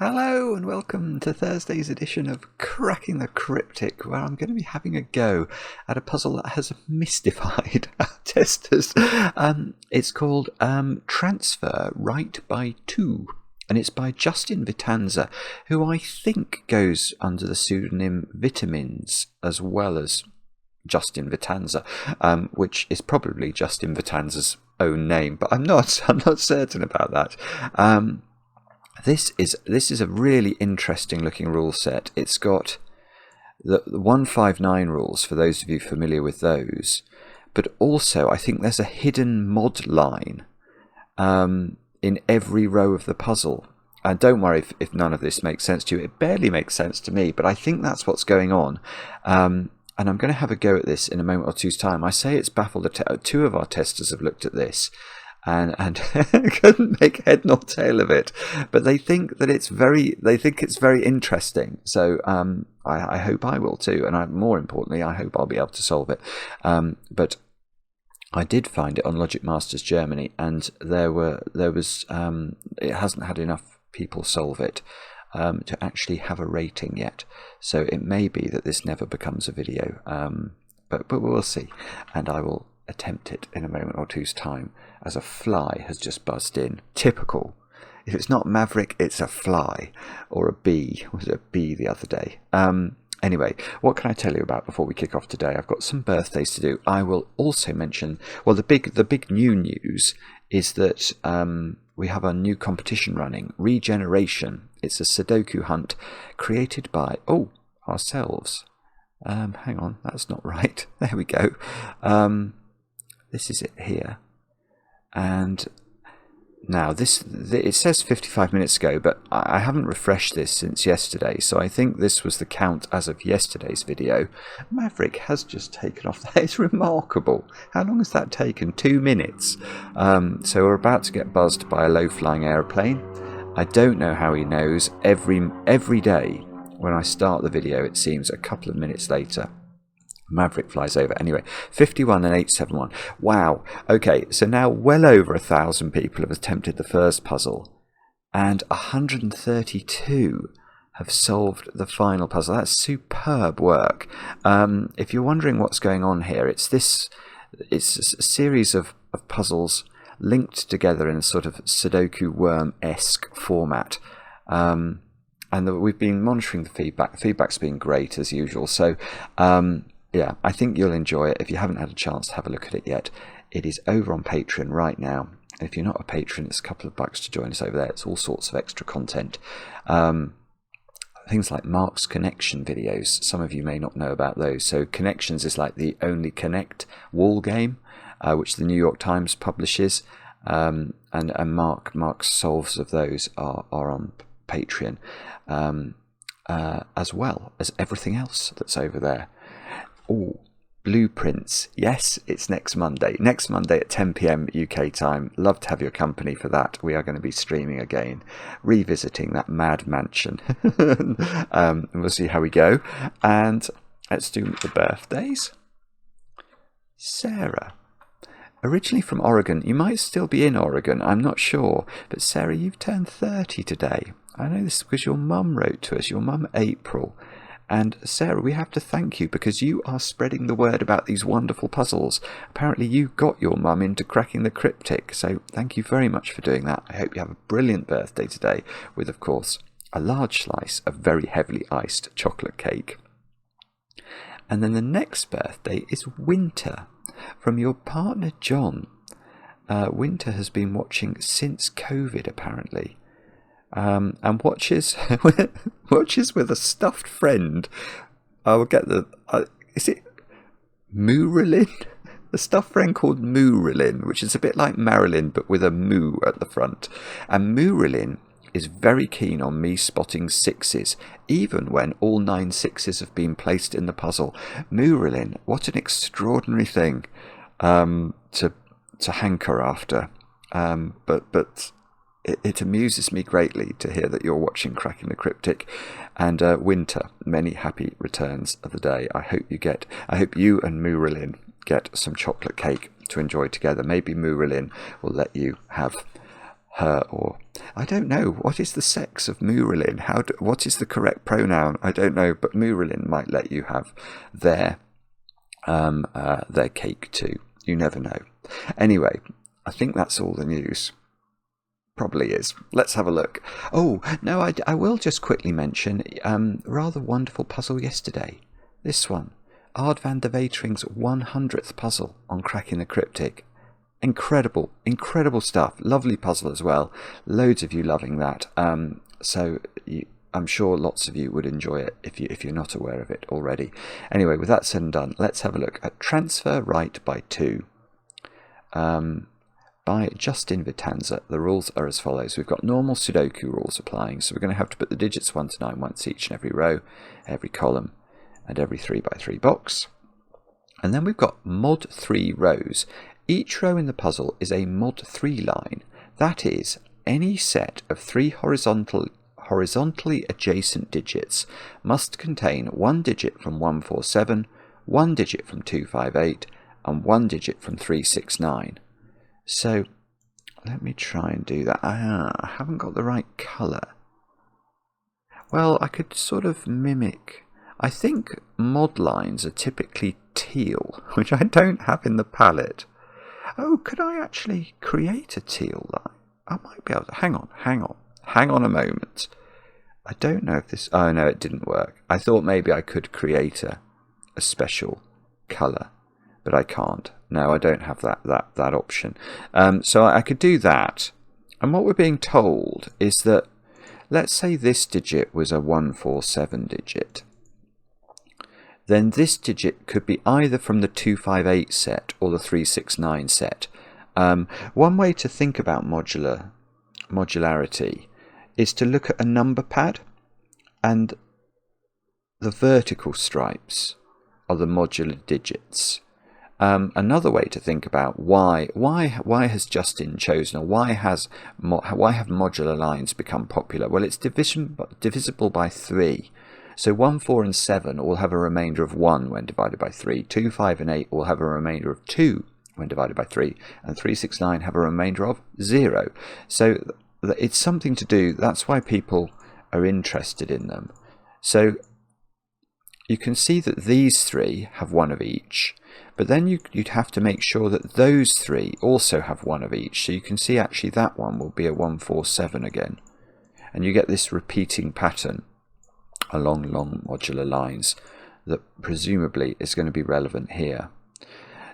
Hello and welcome to Thursday's edition of Cracking the Cryptic, where I'm going to be having a go at a puzzle that has mystified our testers. It's called Transfer Right By 2, and it's by Justin Vitanza, who I think goes under the pseudonym Vitamins as well as Justin Vitanza, which is probably Justin Vitanza's own name, but I'm not certain about that. This is a really interesting looking rule set. It's got the 159 rules for those of you familiar with those, but also I think there's a hidden mod line in every row of the puzzle. And don't worry if none of this makes sense to you. It barely makes sense to me, but I think that's what's going on. And I'm going to have a go at this in a moment or two's time. I say it's baffled. Two of our testers have looked at this and couldn't make head nor tail of it, but they think that it's very interesting. So I hope I will too, and more importantly, I hope I'll be able to solve it. But I did find it on Logic Masters Germany, and there was it hasn't had enough people solve it to actually have a rating yet. So it may be that this never becomes a video, but we'll see, and I will attempt it in a moment or two's time, as a fly has just buzzed in. Typical. If it's not Maverick, it's a fly, or a bee. Was it a bee the other day? Anyway, what can I tell you about before we kick off today? I've got some birthdays to do. I will also mention, well, the big new news is that we have a new competition running, Regeneration. It's a Sudoku hunt created by ourselves. Hang on, that's not right. There we go. This is it here, and now it says 55 minutes ago, but I haven't refreshed this since yesterday, so I think this was the count as of yesterday's video. Maverick has just taken off. That is remarkable. How long has that taken? 2 minutes. So we're about to get buzzed by a low-flying aeroplane. I don't know how he knows. Every day when I start the video, it seems a couple of minutes later, Maverick flies over. Anyway, 51 and 871. Wow. Okay, so now well over 1,000 people have attempted the first puzzle, and 132 have solved the final puzzle. That's superb work. If you're wondering what's going on here, it's a series of puzzles linked together in a sort of Sudoku worm-esque format. And we've been monitoring the feedback. The feedback's been great as usual. So yeah, I think you'll enjoy it. If you haven't had a chance to have a look at it yet, it is over on Patreon right now. And if you're not a patron, it's a couple of bucks to join us over there. It's all sorts of extra content. Things like Mark's Connection videos. Some of you may not know about those. So Connections is like the Only Connect wall game, which the New York Times publishes. And Mark's solves of those are on Patreon, as well as everything else that's over there. Oh, Blueprints. Yes, it's next Monday. Next Monday at 10 p.m. UK time. Love to have your company for that. We are going to be streaming again, revisiting that mad mansion. And we'll see how we go. And let's do the birthdays. Sarah. Originally from Oregon. You might still be in Oregon, I'm not sure. But Sarah, you've turned 30 today. I know this because your mum wrote to us, your mum April. And Sarah, we have to thank you because you are spreading the word about these wonderful puzzles. Apparently you got your mum into cracking the cryptic, so thank you very much for doing that. I hope you have a brilliant birthday today with, of course, a large slice of very heavily iced chocolate cake. And then the next birthday is Winter, from your partner John. Winter has been watching since COVID, apparently. And watches with a stuffed friend. I will get is it Moorilyn? A stuffed friend called Moorilyn, which is a bit like Marilyn but with a moo at the front. And Moorilyn is very keen on me spotting sixes, even when all 9 sixes have been placed in the puzzle. Moorilyn, what an extraordinary thing to hanker after. But it amuses me greatly to hear that you're watching Cracking the Cryptic. And Winter, many happy returns of the day. I hope you and Moorilyn get some chocolate cake to enjoy together. Maybe Moorilyn will let you have her, or I don't know. What is the sex of Muralin? What is the correct pronoun? I don't know, but Muralin might let you have their cake too. You never know. Anyway, I think that's all the news. Probably is. Let's have a look. Oh, no, I will just quickly mention rather wonderful puzzle yesterday. This one. Ard van der Wetering's 100th puzzle on cracking the cryptic. Incredible stuff. Lovely puzzle as well. Loads of you loving that. I'm sure lots of you would enjoy it if you're not aware of it already. Anyway, with that said and done, let's have a look at Trasfer Right By 2 by Justin Vitanza. The rules are as follows. We've got normal Sudoku rules applying, so we're going to have to put the digits 1 to 9 once each in every row, every column, and every 3x3 box. And then we've got mod 3 rows. Each row in the puzzle is a mod 3 line. That is, any set of 3 horizontally adjacent digits must contain 1 digit from 147, 1 digit from 258, and 1 digit from 369. So let me try and do that. I haven't got the right colour. Well, I could sort of mimic. I think mod lines are typically teal, which I don't have in the palette. Oh, could I actually create a teal line? I might be able to. Hang on a moment. I don't know if this. Oh no, it didn't work. I thought maybe I could create a special colour, but I can't. No, I don't have that option. So I could do that. And what we're being told is that, let's say this digit was a 147 digit. Then this digit could be either from the 258 set or the 369 set. One way to think about modularity is to look at a number pad, and the vertical stripes are the modular digits. Another way to think about why has Justin chosen, or why have modular lines become popular? Well, it's divisible by 3. So 1, 4 and 7 all have a remainder of 1 when divided by 3. 2, 5 and 8 all have a remainder of 2 when divided by 3. And 3, 6, 9 have a remainder of 0. So it's something to do. That's why people are interested in them. So you can see that these 3 have 1 of each. But then you'd have to make sure that those 3 also have 1 of each. So you can see actually that one will be a 147 again. And you get this repeating pattern along long modular lines that presumably is going to be relevant here.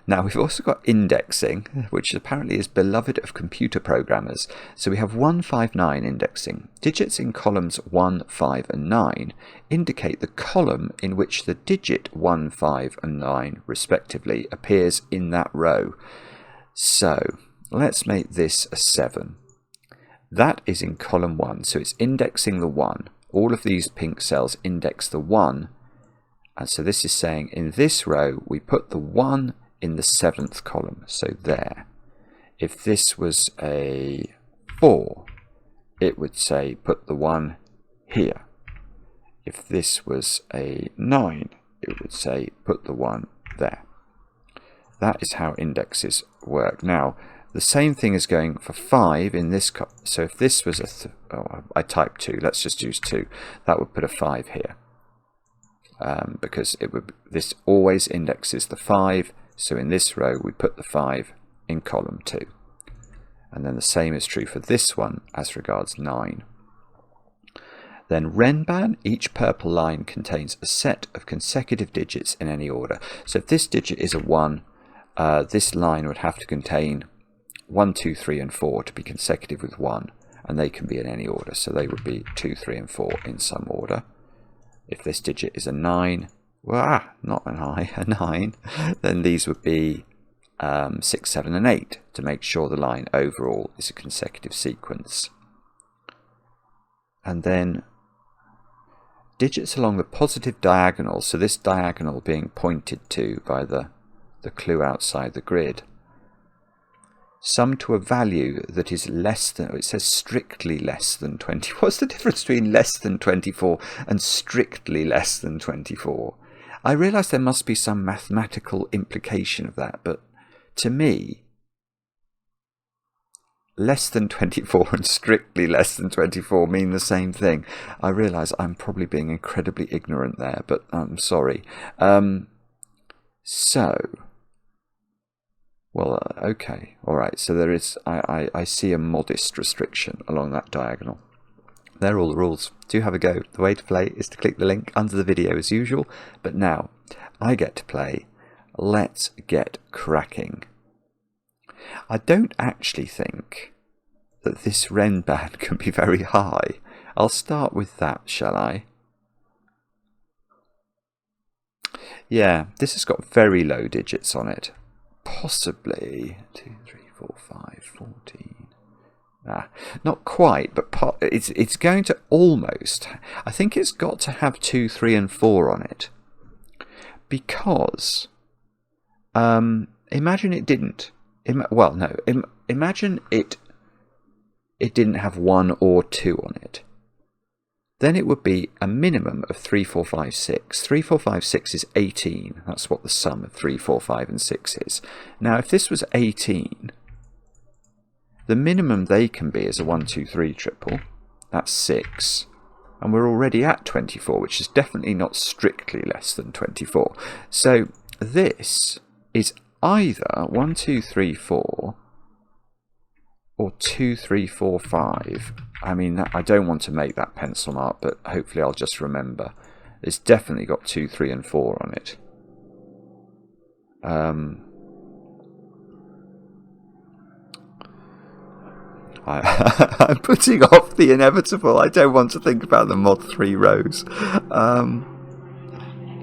Now we've also got indexing, which apparently is beloved of computer programmers. So we have 159 indexing. Digits in columns 1, 5 and 9 indicate the column in which the digit 1, 5 and 9 respectively appears in that row. So let's make this a 7. That is in column 1, so it's indexing the 1. All of these pink cells index the 1, and so this is saying in this row we put the 1 in the 7th column, so there. If this was a 4, it would say put the 1 here. If this was a 9, it would say put the 1 there. That is how indexes work. Now, the same thing is going for 5 in this. So if this was I typed 2. Let's just use 2. That would put a 5 here, because this always indexes the 5. So in this row we put the 5 in column 2, and then the same is true for this one as regards 9. Then Renban, each purple line contains a set of consecutive digits in any order. So if this digit is a 1, this line would have to contain 1, 2, 3 and 4 to be consecutive with 1, and they can be in any order. So they would be 2, 3 and 4 in some order. If this digit is a 9, not an I, a 9, then these would be 6, 7 and 8 to make sure the line overall is a consecutive sequence. And then digits along the positive diagonal, so this diagonal being pointed to by the clue outside the grid, sum to a value that is less than, it says strictly less than 20. What's the difference between less than 24 and strictly less than 24? I realise there must be some mathematical implication of that, but to me, less than 24 and strictly less than 24 mean the same thing. I realise I'm probably being incredibly ignorant there, but I'm sorry. Okay, all right. So there is. I see a modest restriction along that diagonal. They're all the rules. Do have a go. The way to play is to click the link under the video as usual. But now I get to play. Let's get cracking. I don't actually think that this Renban can be very high. I'll start with that, shall I? Yeah, this has got very low digits on it. Possibly 2, 3, 4, 5, 14. Not quite, but it's going to almost. I think it's got to have 2, 3, and 4 on it, because imagine it didn't. Imagine it didn't have 1 or 2 on it. Then it would be a minimum of 3, 4, 5, 6. 3, 4, 5, 6 is 18. That's what the sum of 3, 4, 5, and 6 is. Now, if this was 18, the minimum they can be is a 1, 2, 3 triple. That's 6. And we're already at 24, which is definitely not strictly less than 24. So this is either 1, 2, 3, 4 or 2, 3, 4, 5. I mean, I don't want to make that pencil mark, but hopefully I'll just remember. It's definitely got 2, 3, and 4 on it. I'm putting off the inevitable. I don't want to think about the mod 3 rows.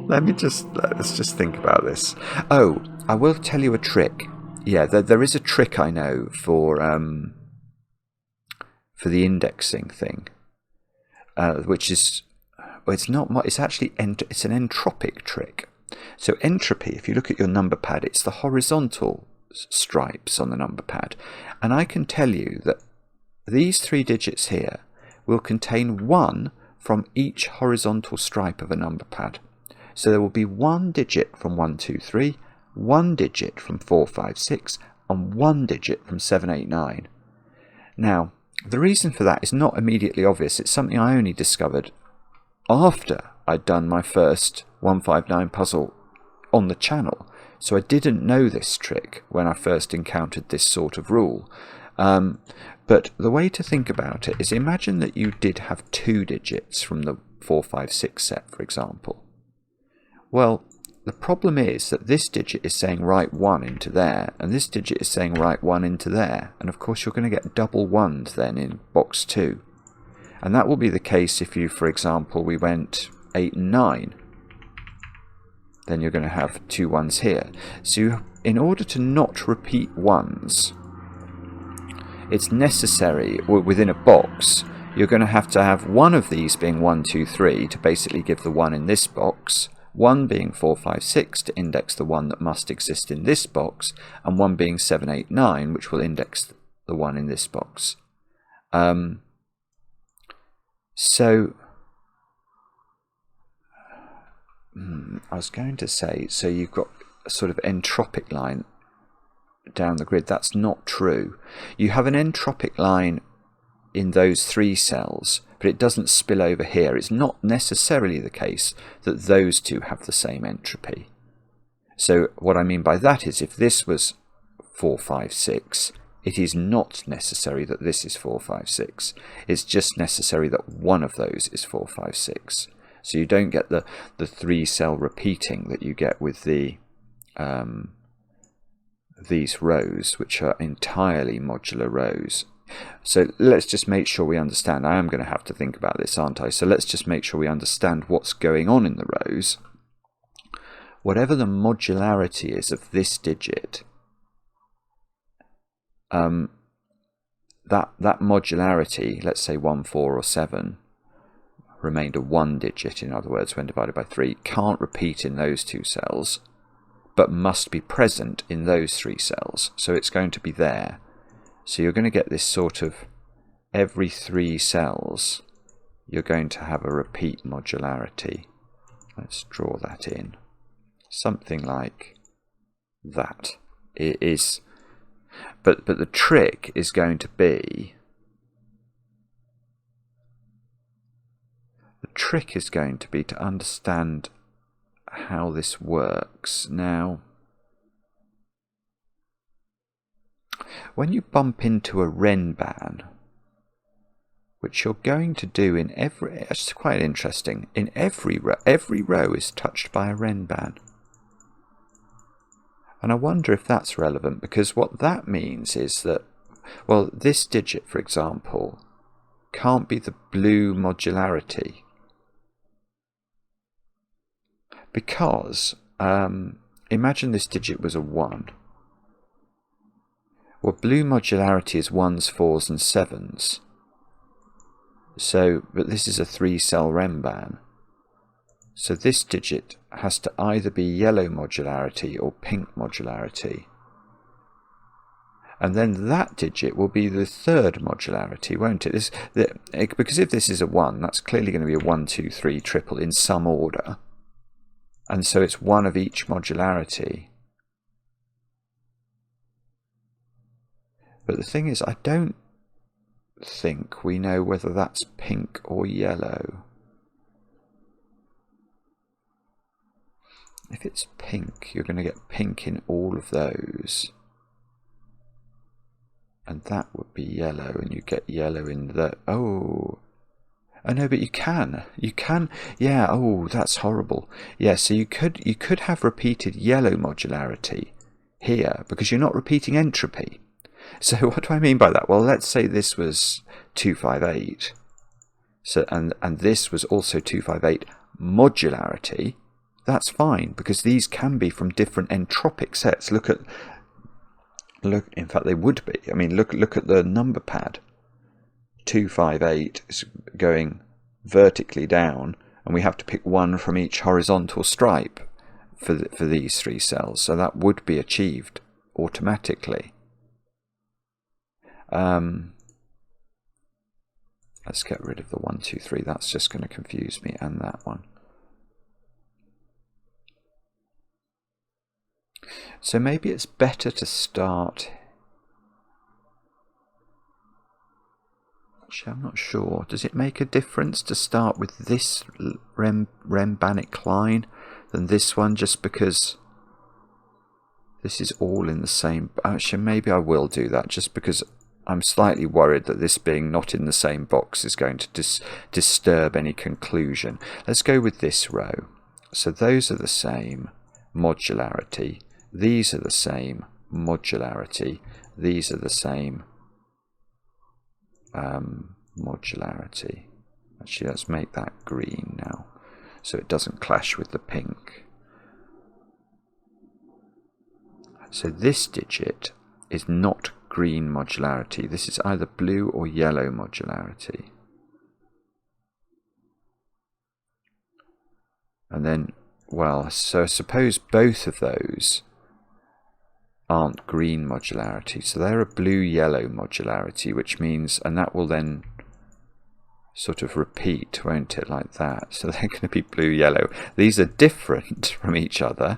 Let's just think about this. Oh, I will tell you a trick. Yeah, there is a trick I know for the indexing thing, which is, well, it's not. It's actually it's an entropic trick. So entropy, if you look at your number pad, it's the horizontal stripes on the number pad, and I can tell you that these 3 digits here will contain 1 from each horizontal stripe of a number pad. So there will be 1 digit from 1, 2, 3, 1 digit from 4, 5, 6, and 1 digit from 7, 8, 9. Now, the reason for that is not immediately obvious. It's something I only discovered after I'd done my first 159 puzzle on the channel. So I didn't know this trick when I first encountered this sort of rule. But the way to think about it is, imagine that you did have 2 digits from the 4, 5, 6 set, for example. Well, the problem is that this digit is saying write 1 into there, and this digit is saying write 1 into there, and of course you're going to get double 1s then in box 2. And that will be the case if you, for example, we went 8 and 9. Then you're going to have 2 1s here. So in order to not repeat 1s, it's necessary, within a box, you're going to have one of these being 1, 2, 3 to basically give the 1 in this box, 1 being 4, 5, 6 to index the 1 that must exist in this box, and 1 being 7, 8, 9, which will index the 1 in this box. So I was going to say, so you've got a sort of entropic line down the grid. That's not true. You have an entropic line in those 3 cells, but it doesn't spill over here. It's not necessarily the case that those 2 have the same entropy. So what I mean by that is, if this was 4, 5, 6, it is not necessary that this is 4, 5, 6. It's just necessary that one of those is 4, 5, 6. So you don't get the 3 cell repeating that you get with the these rows, which are entirely modular rows. So let's just make sure we understand. I am going to have to think about this, aren't I? So let's just make sure we understand what's going on in the rows. Whatever the modularity is of this digit, that modularity, let's say 1, 4, or 7, remainder 1 digit, in other words, when divided by 3, can't repeat in those 2 cells, but must be present in those 3 cells. So it's going to be there. So you're going to get this sort of, every 3 cells, you're going to have a repeat modularity. Let's draw that in. Something like that. It is, But the trick is going to be... The trick is going to be to understand how this works. Now, when you bump into a Renban, which you're going to do in every... It's quite interesting. In every row is touched by a Renban. And I wonder if that's relevant, because what that means is that, well, this digit, for example, can't be the blue modularity. Because, imagine this digit was a 1. Well, blue modularity is 1s, 4s and 7s. So, but this is a 3-cell Renban. So this digit has to either be yellow modularity or pink modularity. And then that digit will be the 3rd modularity, won't it? Because if this is a 1, that's clearly going to be a 1, 2, 3 triple in some order. And so it's one of each modularity. But the thing is, I don't think we know whether that's pink or yellow. If it's pink, you're going to get pink in all of those. And that would be yellow, and you get yellow in the... Oh no, but you can, yeah, oh, that's horrible. Yeah, so you could have repeated yellow modularity here, because you're not repeating entropy. So what do I mean by that? Well, let's say this was 258. So and this was also 258 modularity. That's fine, because these can be from different entropic sets. Look, in fact they would be. I mean, look at the number pad. 258 is going vertically down, and we have to pick one from each horizontal stripe for these 3 cells. So that would be achieved automatically. Let's get rid of the 1, 2, 3. That's just going to confuse me, and that one. So maybe it's better to start... Actually, I'm not sure. Does it make a difference to start with this Renbanic line than this one, just because this is all in the same... Actually, maybe I will do that, just because I'm slightly worried that this being not in the same box is going to disturb any conclusion. Let's go with this row. So those are the same modularity. These are the same modularity. These are the same modularity. Actually, let's make that green now, so it doesn't clash with the pink. So this digit is not green modularity. This is either blue or yellow modularity. And then, well, so suppose both of those aren't green modularity, so they're a blue-yellow modularity, which means, and that will then sort of repeat, won't it, like that? So they're going to be blue-yellow. These are different from each other.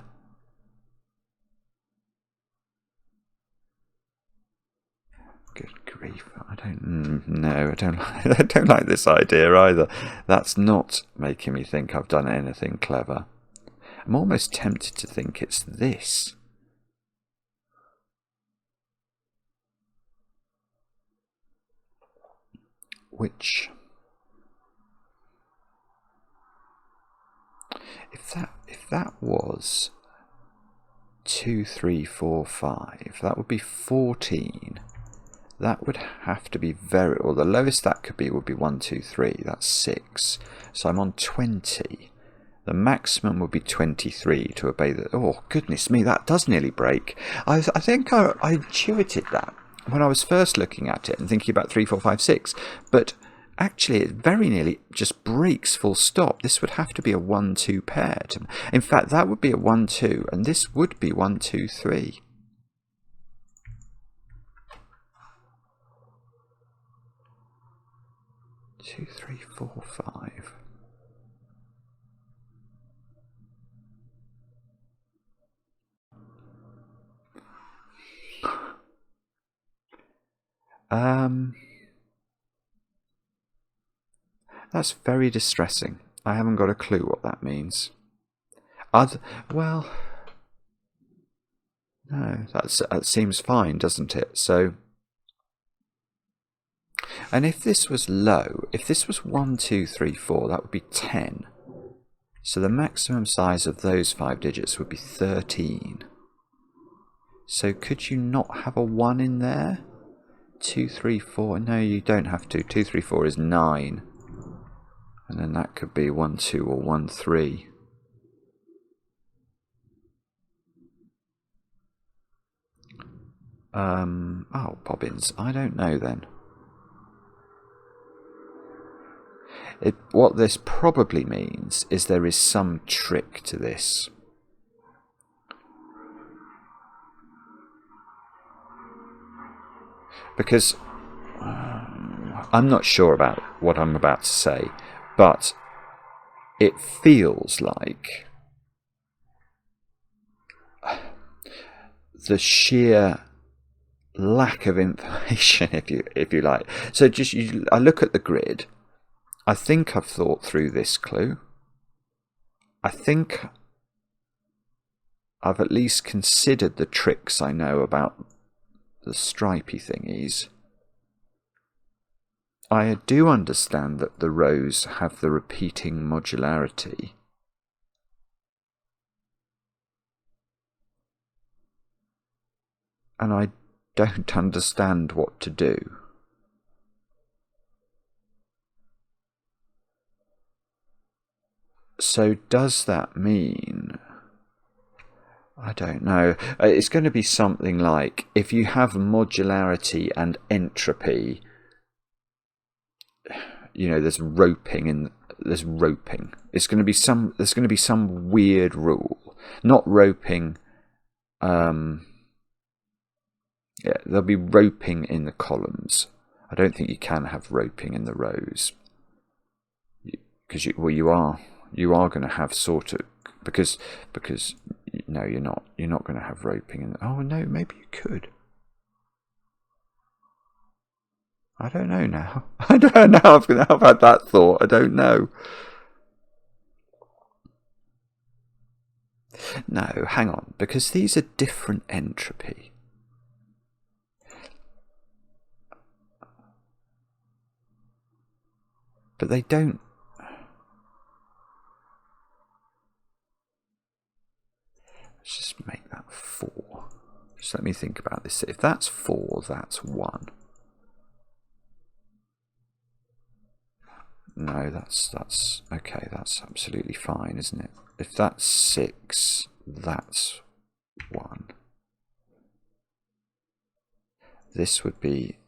Good grief! I don't like this idea either. That's not making me think I've done anything clever. I'm almost tempted to think it's this. Which, if that was 2, 3, 4, 5, that would be 14. That would have to be very, or the lowest that could be would be 1, 2, 3. That's 6. So I'm on 20. The maximum would be 23 to obey the... Oh, goodness me, that does nearly break. I think I intuited that when I was first looking at it and thinking about 3, 4, 5, 6. But actually, it very nearly just breaks full stop. This would have to be a 1, 2 pair. In fact, that would be a 1, 2, and this would be 1, 2, 3. Two, 3, 4, 5. That's very distressing. I haven't got a clue what that means. Well, no, that seems fine, doesn't it? So, and if this was low, if this was 1, 2, 3, 4, that would be 10. So the maximum size of those 5 digits would be 13. So could you not have a 1 in there? 2, 3, 4. No, you don't have to. 2, 3, 4 is 9. And then that could be 1, 2 or 1, 3. Oh, bobbins. I don't know then. What this probably means is there is some trick to this. Because I'm not sure about what I'm about to say, but it feels like the sheer lack of information, if you like. So I look at the grid. I think I've thought through this clue. I think I've at least considered the tricks I know about the stripy thingies. I do understand that the rows have the repeating modularity. And I don't understand what to do. So does that mean... I don't know. It's going to be something like, if you have modularity and entropy, you know, there's roping. There's going to be there's going to be some weird rule. Not roping. Yeah, there'll be roping in the columns. I don't think you can have roping in the rows, because you are going to have sort of, because no, you're not going to have roping in. Oh no, maybe you could. I don't know now. I don't know. I've had that thought. I don't know. No, hang on, because these are different entropy. But they don't. Let's just make that 4. Just let me think about this. If that's 4, that's 1. No, that's okay. That's absolutely fine, isn't it? If that's 6, that's 1. This would be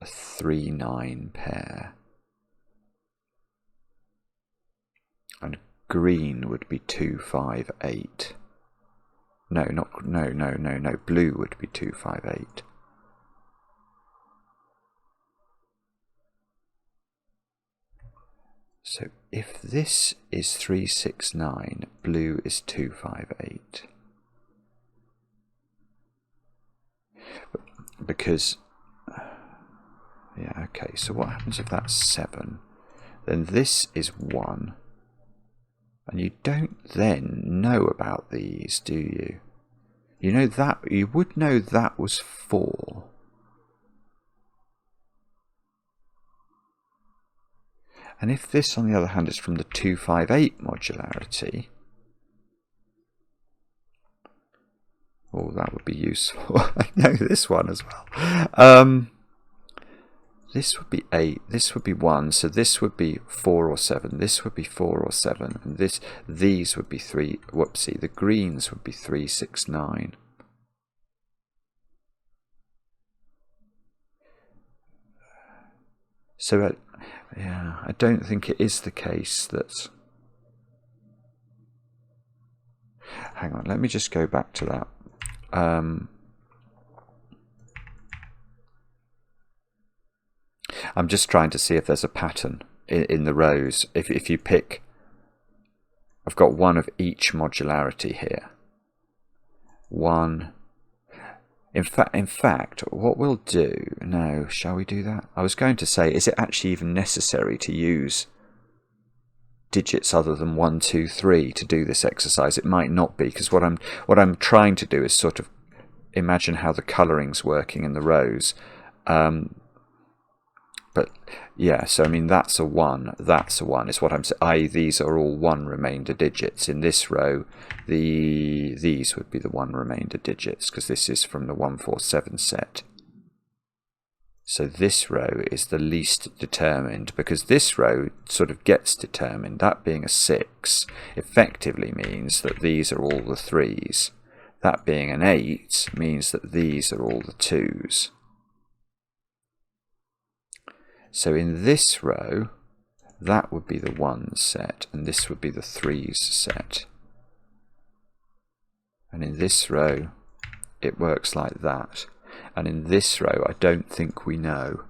a 3-9 pair. And green would be 2-5-8. No, blue would be 2-5-8. So if this is 3-6-9, blue is 2-5-8. Because, yeah, okay, so what happens if that's 7? Then this is 1. And you don't then know about these, do you? You know that, you would know that was 4. And if this, on the other hand, is from the 2-5-8 modularity, oh, that would be useful. I know this one as well. This would be 8, this would be 1, so this would be 4 or 7, this would be 4 or 7, and these would be 3, whoopsie, the greens would be 3-6-9. So, yeah, I don't think it is the case that... Hang on, let me just go back to that. I'm just trying to see if there's a pattern in the rows. If you pick, I've got one of each modularity here. 1. In fact, what we'll do... No, shall we do that? I was going to say, is it actually even necessary to use digits other than 1, 2, 3 to do this exercise? It might not be, because what I'm trying to do is sort of imagine how the colouring's working in the rows. But yeah, so I mean that's a 1, that's a 1 is what I'm saying. I.e. these are all 1 remainder digits. In this row, these would be the 1 remainder digits, because this is from the 1, 4, 7 set. So this row is the least determined, because this row sort of gets determined. That being a 6 effectively means that these are all the 3s. That being an 8 means that these are all the 2s. So in this row, that would be the 1s set, and this would be the 3s set. And in this row, it works like that. And in this row, I don't think we know.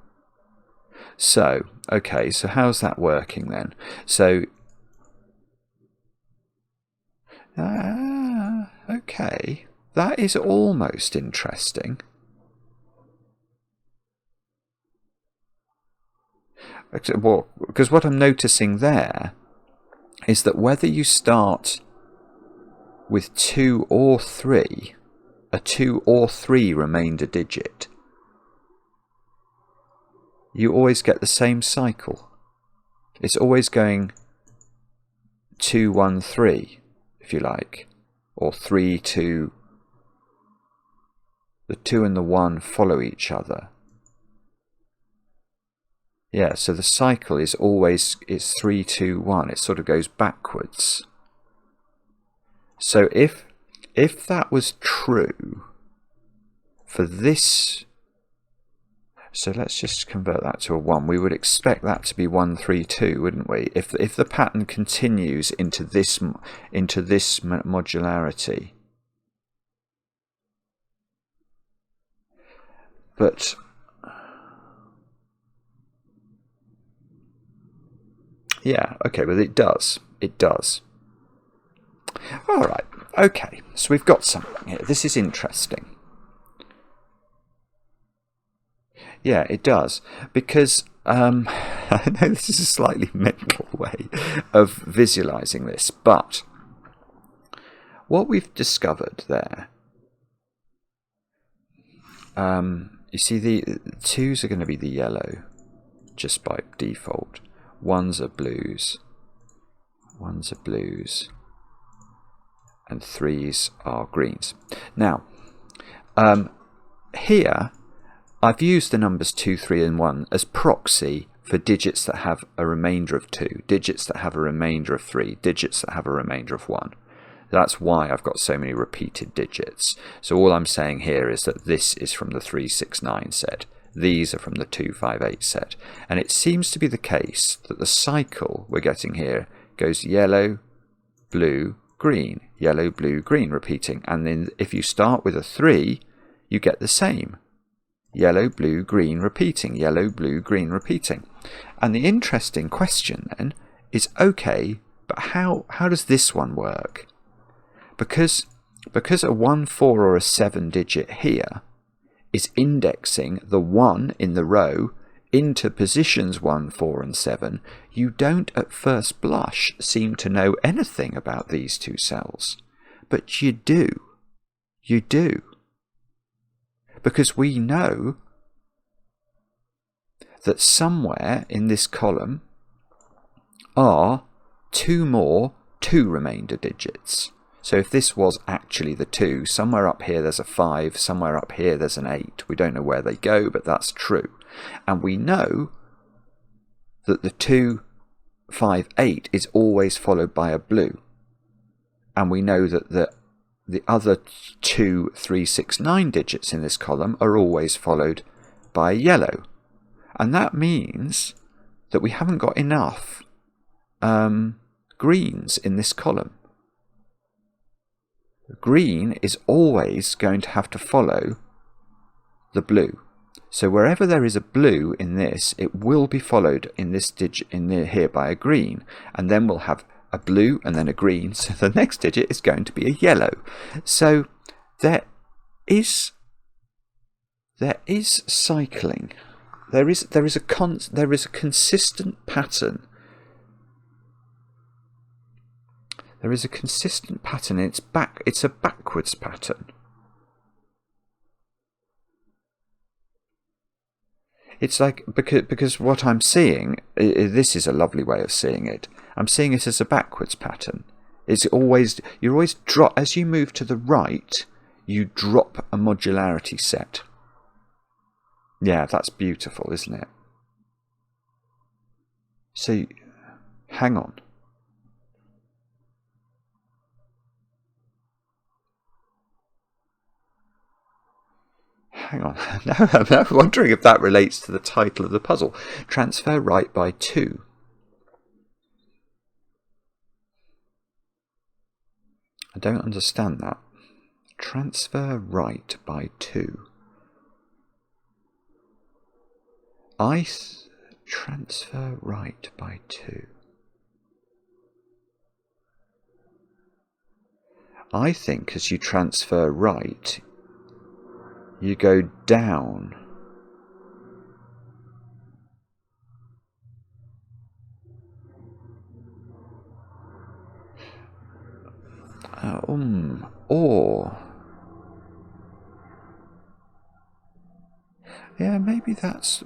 So, okay, so how's that working then? So, okay, that is almost interesting. Well, because what I'm noticing there is that whether you start with 2 or 3, a 2 or 3 remainder digit, you always get the same cycle. It's always going 2, 1, 3, if you like, or 3, 2. The 2 and the 1 follow each other. Yeah, so the cycle is always 3, 2, 1. It sort of goes backwards. So if that was true for this, so let's just convert that to a 1. We would expect that to be 1, 3, 2, wouldn't we? If the pattern continues into this modularity. But yeah, okay, well it does. It does. All right, okay, so we've got something here. This is interesting. Yeah, it does, because I know this is a slightly mental way of visualizing this, but what we've discovered there, you see the 2s are going to be the yellow just by default. 1s are blues, and 3s are greens. Now, here I've used the numbers 2, 3 and 1 as proxy for digits that have a remainder of 2, digits that have a remainder of 3, digits that have a remainder of 1. That's why I've got so many repeated digits. So all I'm saying here is that this is from the 3, 6, 9 set. These are from the 2, 5, 8 set. And it seems to be the case that the cycle we're getting here goes yellow, blue, green, yellow, blue, green, repeating. And then if you start with a 3, you get the same. Yellow, blue, green, repeating. Yellow, blue, green, repeating. And the interesting question then is, okay, but how does this one work? Because a 1, 4 or a 7 digit here is indexing the 1 in the row into positions 1, 4 and 7, you don't at first blush seem to know anything about these two cells. But you do. You do. Because we know that somewhere in this column are 2 more 2 remainder digits. So if this was actually the 2, somewhere up here there's a 5, somewhere up here there's an 8. We don't know where they go, but that's true. And we know that the 2, 5, 8 is always followed by a blue. And we know that the other 2, 3, 6, 9 digits in this column are always followed by yellow. And that means that we haven't got enough greens in this column. Green is always going to have to follow the blue. So wherever there is a blue in this, it will be followed in this digit here by a green, and then we'll have a blue and then a green. So the next digit is going to be a yellow. So there is There is cycling. There is a consistent pattern. There is a consistent pattern. It's a backwards pattern. It's like, because what I'm seeing, this is a lovely way of seeing it. I'm seeing it as a backwards pattern. You're always drop, as you move to the right, you drop a modularity set. Yeah, that's beautiful, isn't it? So, hang on. Hang on. Now I'm wondering if that relates to the title of the puzzle. Transfer right by 2. I don't understand that. Transfer right by 2. Transfer right by 2. I think as you transfer right, you go down. Or yeah, maybe that's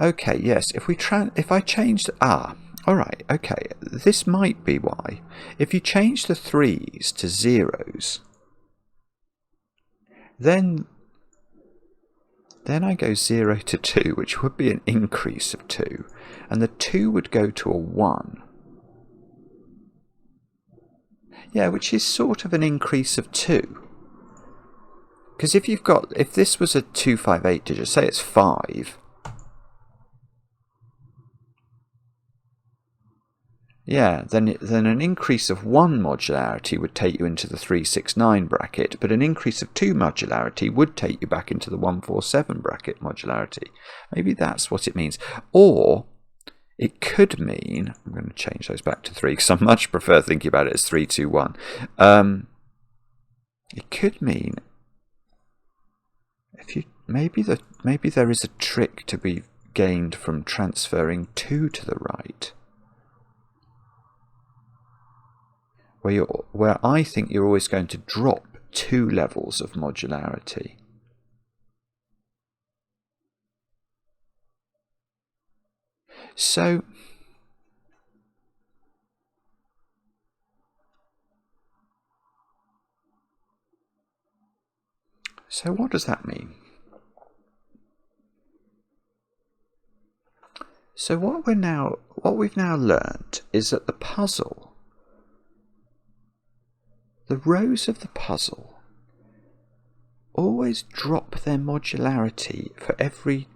okay. Yes, if I change all right, okay, this might be why. If you change the 3s to 0s, then I go 0 to 2, which would be an increase of 2, and the 2 would go to a 1. Yeah, which is sort of an increase of 2. Because if this was a 258 digit, say it's 5, yeah, then an increase of 1 modularity would take you into the 369 bracket, but an increase of 2 modularity would take you back into the 147 bracket modularity. Maybe that's what it means. Or it could mean, I'm going to change those back to 3 because I much prefer thinking about it as 3, 2, 1. It could mean maybe there is a trick to be gained from transferring 2 to the right. Where I think you're always going to drop 2 levels of modularity. So what does that mean? So what we've now learnt is that the rows of the puzzle always drop their modularity for every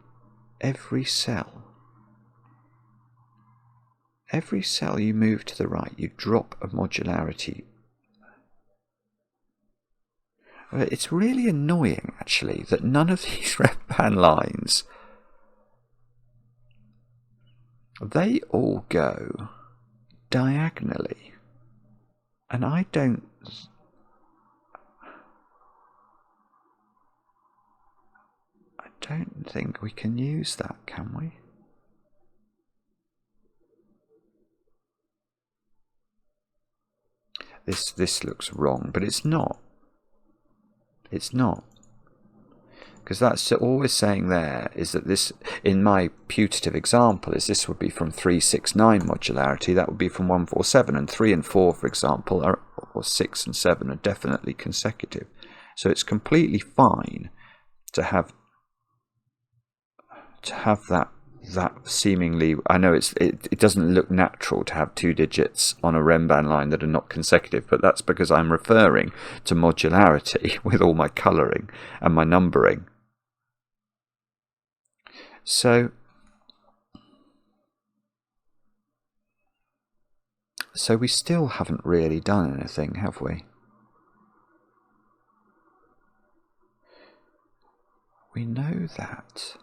cell. Every cell you move to the right, you drop a modularity. It's really annoying, actually, that none of these Renban lines, they all go diagonally. And I don't think we can use that, can we? This looks wrong, but it's not. It's not. Because that's always saying there is that this, in my putative example, is this would be from 369 modularity, that would be from 147, and 3 and 4, for example, or 6 and 7 are definitely consecutive. So it's completely fine to have that seemingly, I know it doesn't look natural to have 2 digits on a Renban line that are not consecutive, but that's because I'm referring to modularity with all my colouring and my numbering. So we still haven't really done anything, have we? We know that.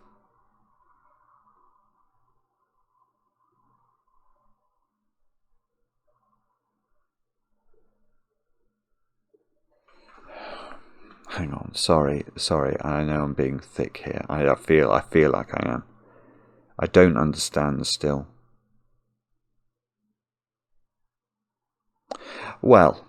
Hang on, sorry. I know I'm being thick here. I feel like I am. I don't understand still. Well,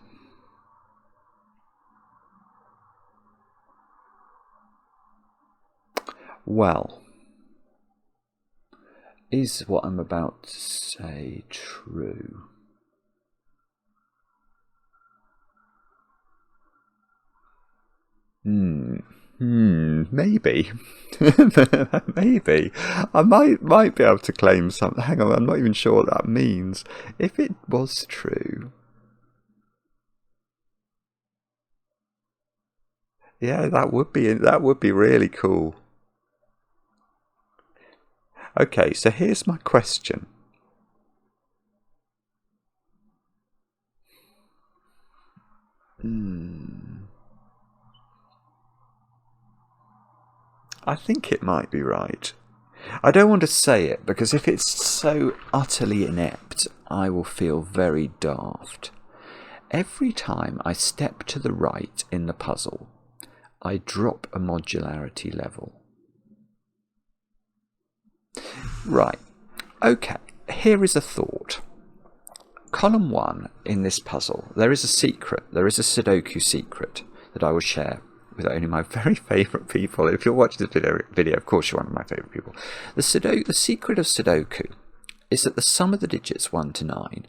is what I'm about to say true? Maybe. Maybe. I might be able to claim something. Hang on, I'm not even sure what that means. If it was true. Yeah, that would be really cool. Okay, so here's my question. I think it might be right. I don't want to say it because if it's so utterly inept, I will feel very daft. Every time I step to the right in the puzzle, I drop a modularity level. Right. Okay, here is a thought. Column 1 in this puzzle, there is a secret. There is a Sudoku secret that I will share with only my very favourite people. If you're watching this video, of course you're one of my favourite people. The secret of Sudoku is that the sum of the digits 1 to 9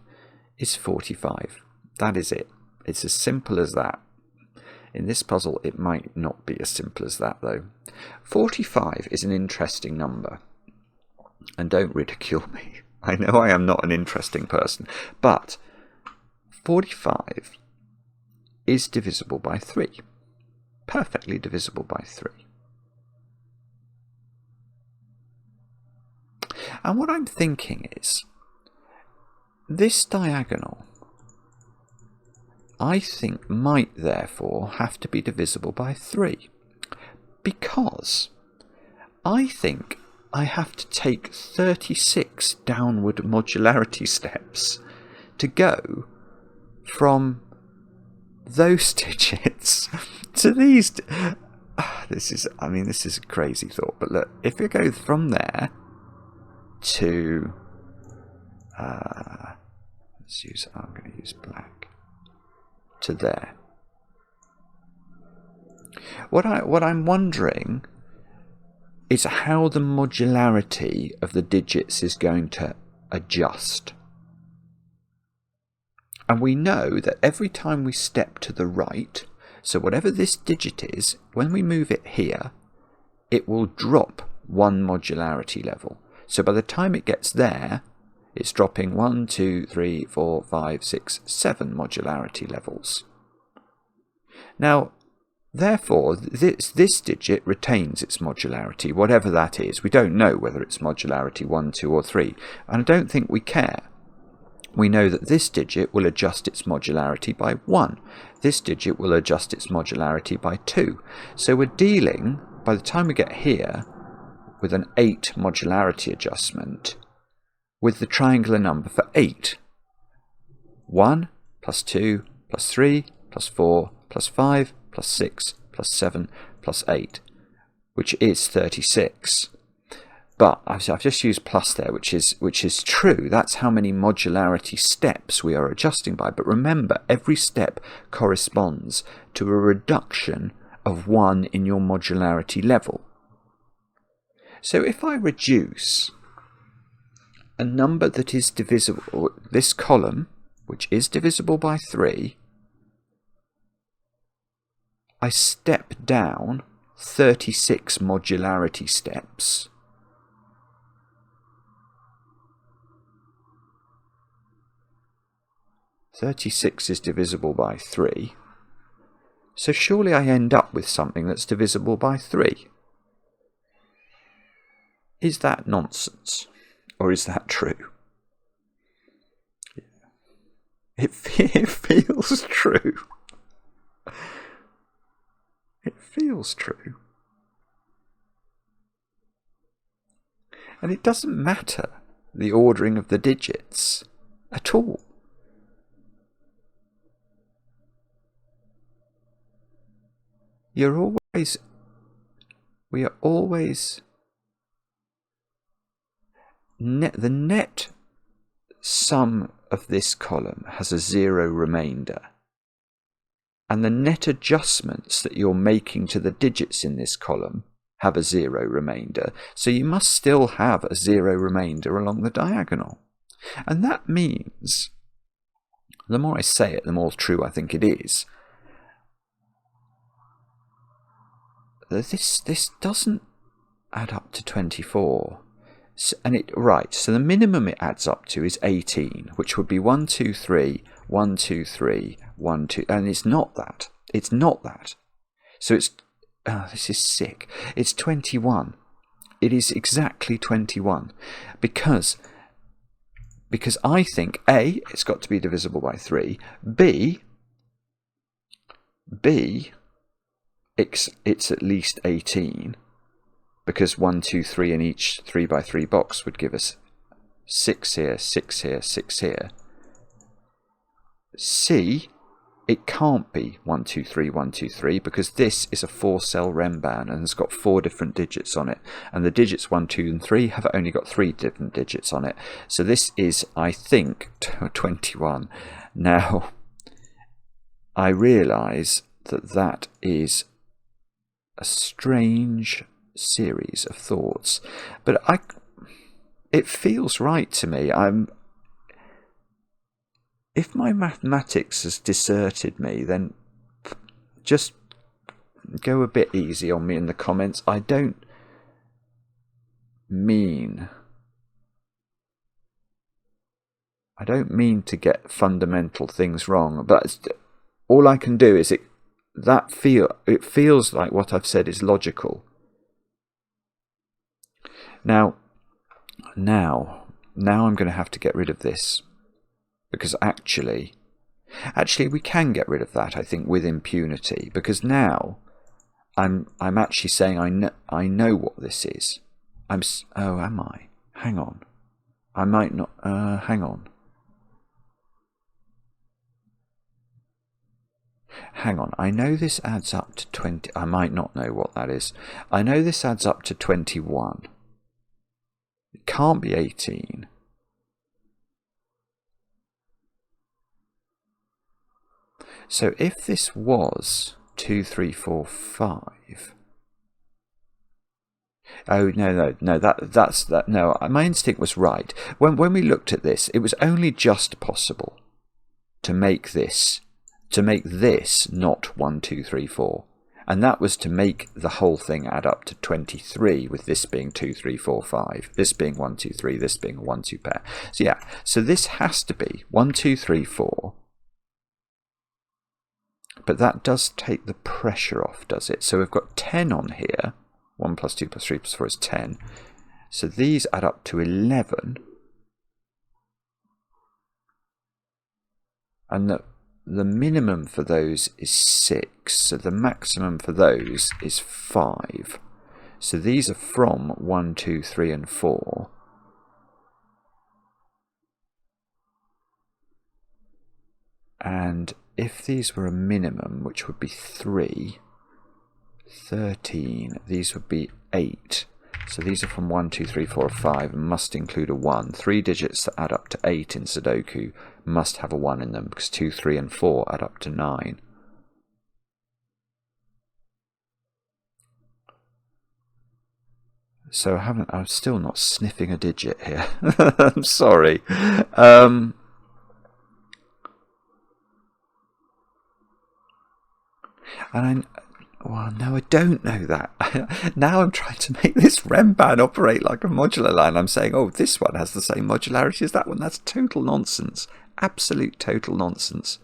is 45. That is it. It's as simple as that. In this puzzle, it might not be as simple as that, though. 45 is an interesting number. And don't ridicule me. I know I am not an interesting person. But 45 is divisible by 3. Perfectly divisible by 3. And what I'm thinking is, this diagonal, I think, might therefore have to be divisible by 3. Because I think I have to take 36 downward modularity steps to go from those digits to these. This is a crazy thought, but look, if you go from there to I'm going to use black to there. What I'm wondering is how the modularity of the digits is going to adjust. And we know that every time we step to the right, so whatever this digit is, when we move it here, it will drop 1 modularity level. So by the time it gets there, it's dropping 1, 2, 3, 4, 5, 6, 7 modularity levels. Now, therefore, this digit retains its modularity, whatever that is. We don't know whether it's modularity 1, 2 or 3, and I don't think we care. We know that this digit will adjust its modularity by 1. This digit will adjust its modularity by 2. So we're dealing, by the time we get here, with an 8 modularity adjustment with the triangular number for 8. 1 plus 2 plus 3 plus 4 plus 5 plus 6 plus 7 plus 8, which is 36. But I've just used plus there, which is true. That's how many modularity steps we are adjusting by. But remember, every step corresponds to a reduction of 1 in your modularity level. So if I reduce a number that is divisible, this column, which is divisible by 3, I step down 36 modularity steps. (36) is divisible by 3. So surely I end up with something that's divisible by 3. Is that nonsense? Or is that true? It feels true. It feels true. And it doesn't matter the ordering of the digits at all. we are always, the net sum of this column has a 0 remainder. And the net adjustments that you're making to the digits in this column have a 0 remainder. So you must still have a 0 remainder along the diagonal. And that means, the more I say it, the more true I think it is, that this doesn't add up to 24. So the minimum it adds up to is 18, which would be 1, 2, 3, 1, 2, 3, 1, 2, and it's not that. It's not that. So it's, this is sick. It's 21. It is exactly 21, because I think A, it's got to be divisible by 3. B, it's at least 18. Because 1, 2, 3 in each 3 by 3 box would give us 6 here, 6 here, 6 here. C, it can't be 1, 2, 3, 1, 2, 3, because this is a 4-cell Renban and has got 4 different digits on it. And the digits 1, 2, and 3 have only got 3 different digits on it. So this is, I think, 21. Now, I realise that that is a strange series of thoughts, but it feels right to me. If my mathematics has deserted me, then just go a bit easy on me in the comments. I don't mean to get fundamental things wrong, but all I can do is it feels like what I've said is logical. Now I'm going to have to get rid of this, because actually we can get rid of that, I think, with impunity, because now I'm actually saying I know what this is. Am I? Hang on. I might not. Hang on. Hang on. I know this adds up to 20. I might not know what that is. I know this adds up to 21. It can't be 18. So if this was 2, 3, 4, 5. Oh no! That's that. No, my instinct was right. When we looked at this, it was only just possible to make this not 1, 2, 3, 4. And that was to make the whole thing add up to 23, with this being 2, 3, 4, 5, this being 1, 2, 3, this being a 1, 2 pair. So yeah, so this has to be 1, 2, 3, 4. But that does take the pressure off, does it? So we've got 10 on here. 1 plus 2 plus 3 plus 4 is 10. So these add up to 11. And the minimum for those is 6, so the maximum for those is 5. So these are from 1, 2, 3, and 4. And if these were a minimum, which would be 3, 13, these would be 8. So these are from 1, 2, 3, 4, 5, and must include a 1. 3 digits that add up to 8 in Sudoku must have a 1 in them, because 2, 3, and 4 add up to 9. So I'm still not sniffing a digit here. I'm sorry. Well, no, I don't know that. Now I'm trying to make this Renban operate like a modular line. I'm saying, oh, this one has the same modularity as that one. That's total nonsense. Absolute total nonsense.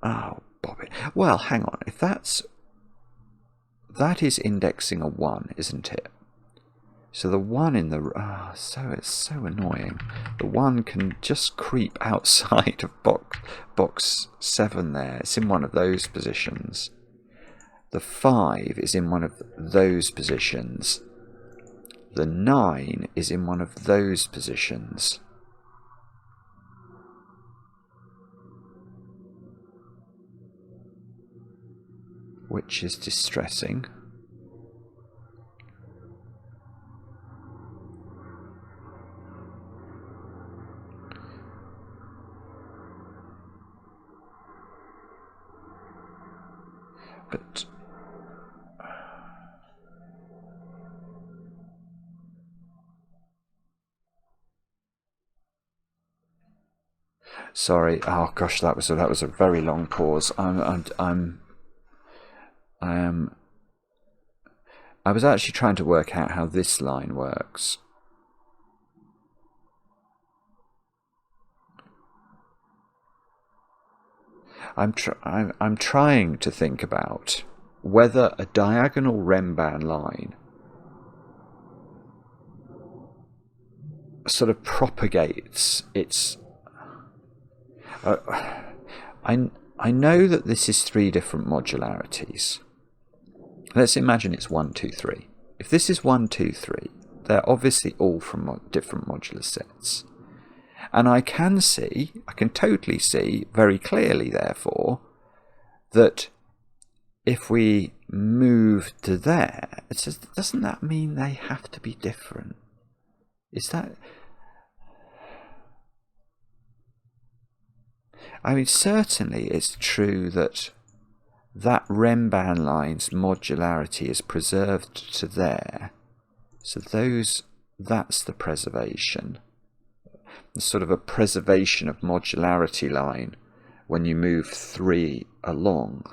Oh, Bobby. Well, hang on. If that is indexing a 1, isn't it? So the 1 in the... it's so annoying. The 1 can just creep outside of box 7 there. It's in one of those positions. The 5 is in one of those positions. The 9 is in one of those positions. which is distressing. But sorry. Oh gosh, that was a very long pause. I was actually trying to work out how this line works. I'm trying to think about whether a diagonal Renban line sort of propagates its. I know that this is 3 different modularities. Let's imagine it's 1, 2, 3. If this is 1, 2, 3, they're obviously all from different modular sets. And I can totally see very clearly, therefore, that if we move to there, it says, doesn't that mean they have to be different? Is that... I mean, certainly it's true that Renban line's modularity is preserved to there. So that's the preservation. Sort of a preservation of modularity line when you move 3 along.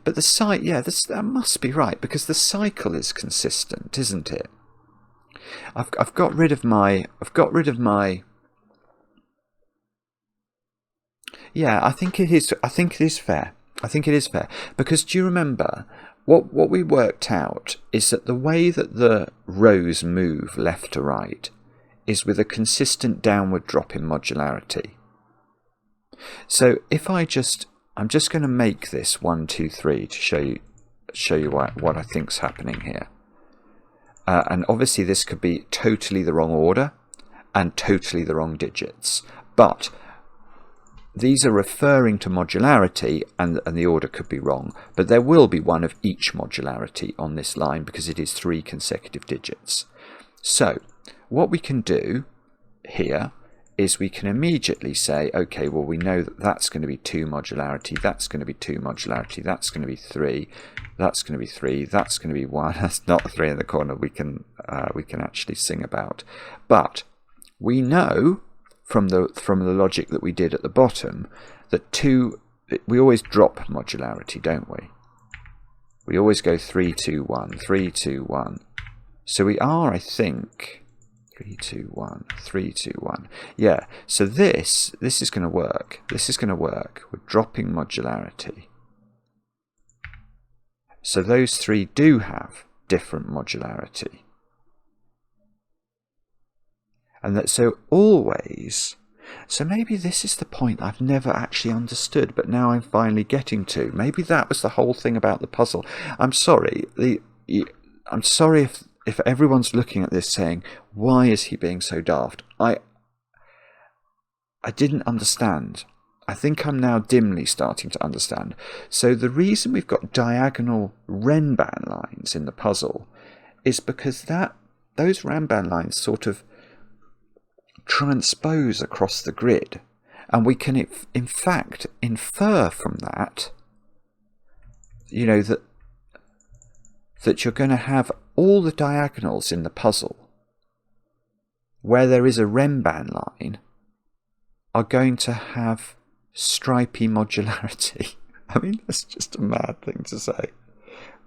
But the that must be right, because the cycle is consistent, isn't it? I've got rid of my yeah, I think it is fair. I think it is fair, because do you remember what we worked out is that the way that the rows move left to right is with a consistent downward drop in modularity. So if I'm just going to make this 1, 2, 3 to show you what I think's happening here. And obviously this could be totally the wrong order and totally the wrong digits, but these are referring to modularity, and the order could be wrong, but there will be one of each modularity on this line because it is 3 consecutive digits. So what we can do here is we can immediately say, okay, well, we know that that's going to be 2 modularity, that's going to be 2 modularity, that's going to be 3, that's going to be 3, that's going to be 1. That's not the 3 in the corner we can actually sing about. But we know from the logic that we did at the bottom that 2, we always drop modularity, don't we? We always go 3, 2, 1, 3, 2, 1. So we are, I think, 3, 2, 1, 3, 2, 1. Yeah, so this is going to work. This is going to work. We're dropping modularity. So those 3 do have different modularity. And that so always... So maybe this is the point I've never actually understood, but now I'm finally getting to. Maybe that was the whole thing about the puzzle. I'm sorry. I'm sorry if everyone's looking at this saying, why is he being so daft? I didn't understand. I think I'm now dimly starting to understand. So the reason we've got diagonal Renban lines in the puzzle is because those Renban lines sort of transpose across the grid, and we can in fact infer from that, you know, that you're going to have all the diagonals in the puzzle where there is a Renban line are going to have stripy modularity. I mean, that's just a mad thing to say,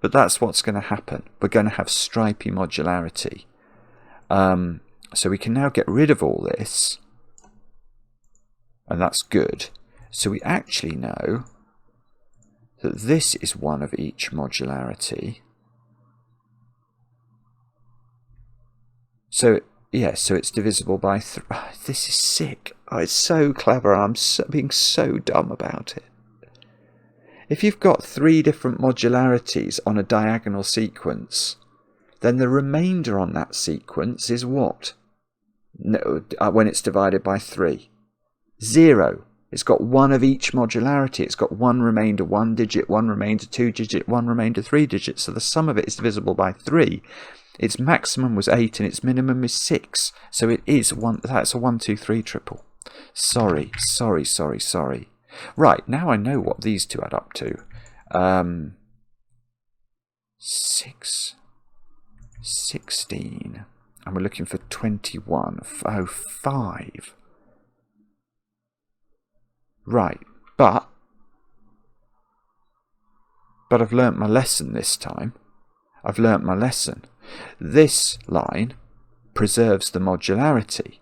but that's what's going to happen. We're going to have stripy modularity. So we can now get rid of all this, and that's good. So we actually know that this is one of each modularity. So yeah, so it's divisible by 3. Oh, this is sick. Oh, it's so clever. I'm being so dumb about it. If you've got 3 different modularities on a diagonal sequence, then the remainder on that sequence is what? No, when it's divided by 3? 0. It's got one of each modularity. It's got one remainder 1 digit, one remainder 2 digit, one remainder 3 digits. So the sum of it is divisible by 3. Its maximum was 8 and its minimum is 6. So it is one. That's a 1, 2, 3 triple. Sorry. Right, now I know what these two add up to. 6, 16. And we're looking for 21. Oh, 5. Right, but I've learnt my lesson this time. I've learnt my lesson. This line preserves the modularity.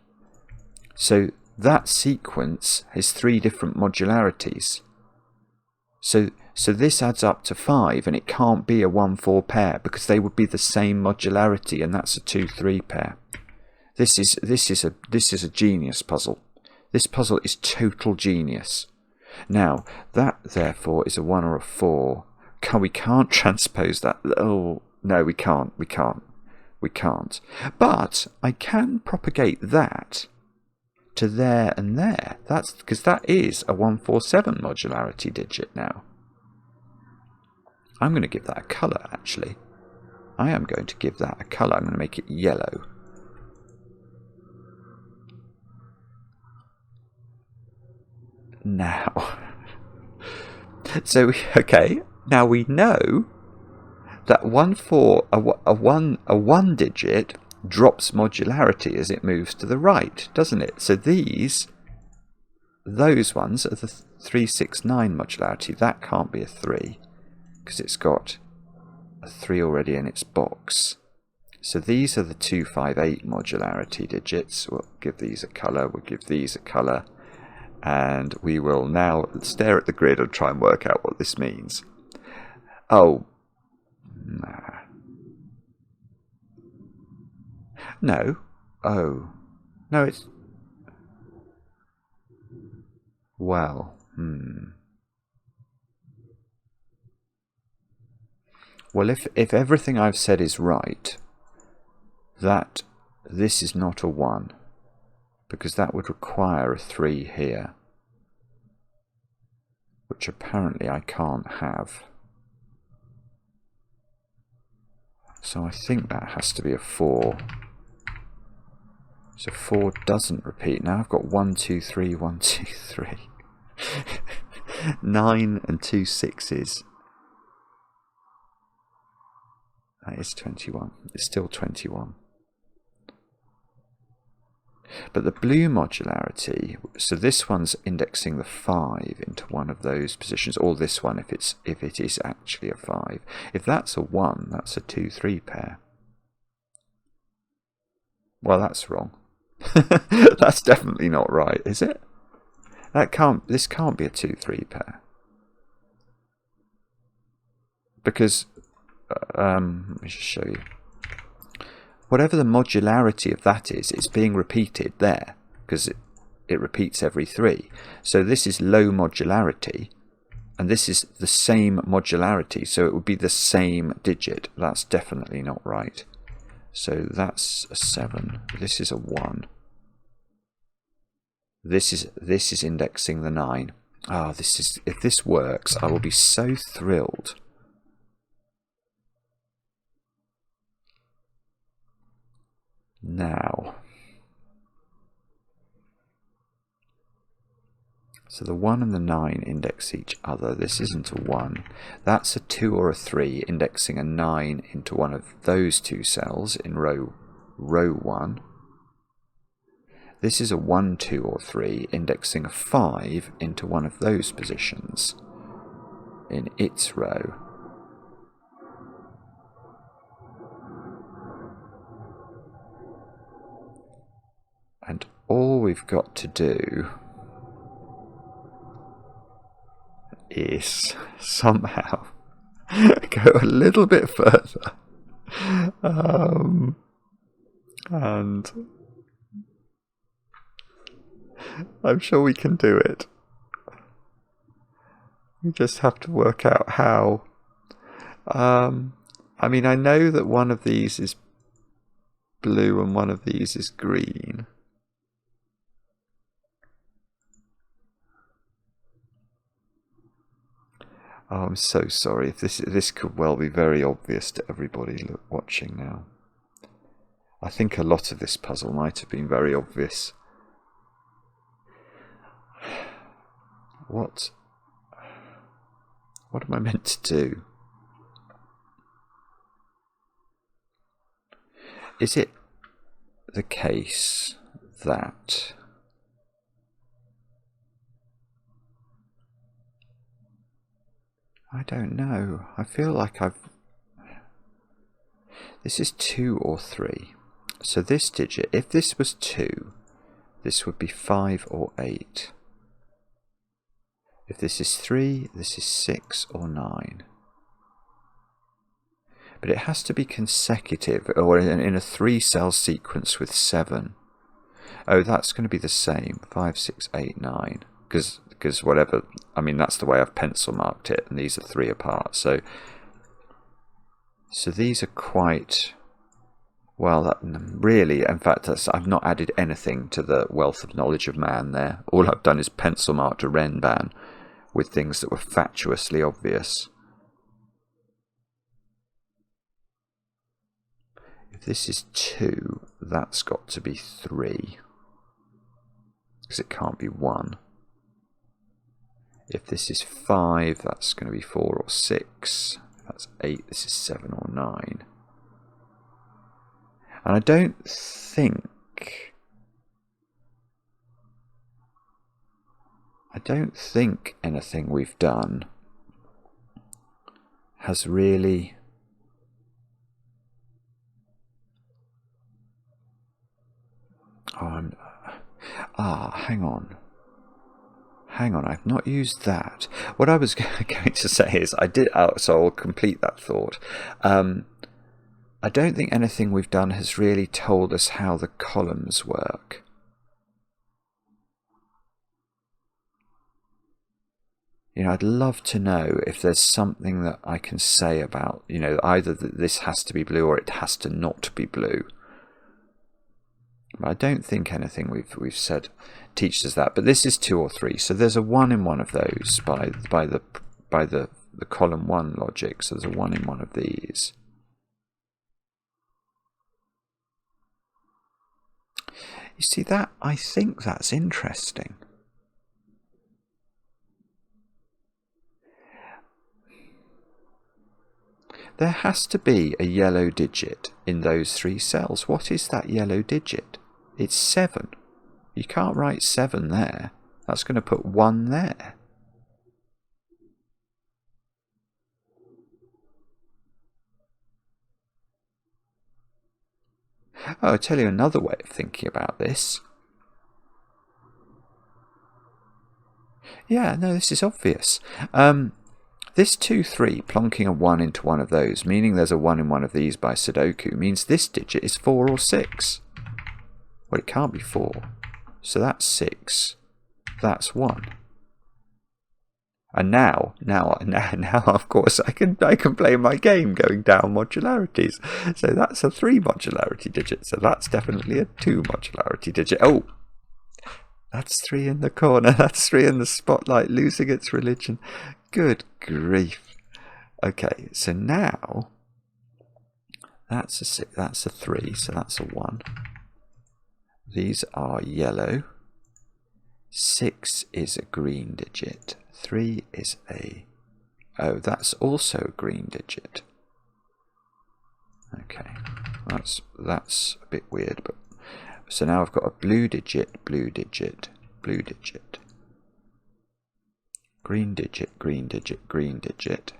So that sequence has 3 different modularities. So this adds up to 5, and it can't be a 1-4 pair because they would be the same modularity, and that's a 2-3 pair. This is a genius puzzle. This puzzle is total genius. Now, that therefore is a 1 or a 4. We can't transpose that. Oh, no, we can't. But I can propagate that to there and there. That's because that is a 147 modularity digit now. I'm going to give that a colour, actually. I am going to give that a colour. I'm going to make it yellow. Now, so okay, now we know that 1 digit drops modularity as it moves to the right, doesn't it? So those ones are the 3, 6, 9 modularity. That can't be a 3 because it's got a 3 already in its box. So these are the 2, 5, 8 modularity digits. We'll give these a colour. We'll give these a colour. And we will now stare at the grid and try and work out what this means. Oh, nah. No. Oh. No, it's... Well, Well, if everything I've said is right, that this is not a 1. Because that would require a 3 here, which apparently I can't have. So I think that has to be a 4. So 4 doesn't repeat. Now I've got 1, 2, 3, 1, 2, 3. 9 and 2 6s. That is 21. It's still 21. But the blue modularity, so this one's indexing the 5 into one of those positions, or this one if it is actually a 5. If that's a 1, that's a 2, 3 pair. Well, that's wrong. That's definitely not right, is it? This can't be a 2, 3 pair. Because let me just show you. Whatever the modularity of that is, it's being repeated there, because it repeats every 3. So this is low modularity, and this is the same modularity, so it would be the same digit. That's definitely not right. So that's a 7. This is a 1. This is indexing the 9. Ah, if this works, I will be so thrilled. Now, so the 1 and the 9 index each other. This isn't a 1. That's a 2 or a 3, indexing a 9 into one of those 2 cells in row 1. This is a 1, 2 or 3, indexing a 5 into one of those positions in its row. And all we've got to do is somehow go a little bit further. And I'm sure we can do it. We just have to work out how. I mean, I know that one of these is blue and one of these is green. Oh, I'm so sorry. If this could well be very obvious to everybody watching now. I think a lot of this puzzle might have been very obvious. What am I meant to do? Is it the case that I don't know. I feel like this is 2 or 3. So this digit, if this was 2, this would be 5 or 8. If this is 3, this is 6 or 9. But it has to be consecutive, or in a 3-cell sequence with 7. Oh, that's going to be the same. 5, 6, 8, 9. Because whatever, I mean, that's the way I've pencil marked it, and these are 3 apart. So these are quite, well, that really, in fact, I've not added anything to the wealth of knowledge of man there. All I've done is pencil marked a Renban with things that were fatuously obvious. If this is 2, that's got to be 3, because it can't be 1. If this is 5, that's going to be 4 or 6. If that's 8, this is 7 or 9. And I don't think anything we've done has really hang on, I've not used that. What I was going to say is so I'll complete that thought. I don't think anything we've done has really told us how the columns work. You know, I'd love to know if there's something that I can say about, you know, either that this has to be blue or it has to not be blue. But I don't think anything we've said teaches us that. But this is 2 or 3, so there's a 1 in one of those by the column 1 logic. So there's a 1 in one of these. You see that? I think that's interesting. There has to be a yellow digit in those 3 cells. What is that yellow digit? It's 7. You can't write 7 there. That's going to put 1 there. Oh, I'll tell you another way of thinking about this. Yeah, no, this is obvious. This 2, 3, plonking a 1 into one of those, meaning there's a 1 in one of these by Sudoku, means this digit is 4 or 6. Well, it can't be 4. So that's 6. That's 1. And now, of course, I can play my game going down modularities. So that's a 3 modularity digit. So that's definitely a 2 modularity digit. Oh, that's 3 in the corner. That's 3 in the spotlight, losing its religion. Good grief. Okay, so now that's a 6, that's a 3, so that's a 1. These are yellow. 6 is a green digit. 3 is a... Oh, that's also a green digit. Okay, that's a bit weird, but... So now I've got a blue digit, blue digit, blue digit. Green digit, green digit, green digit.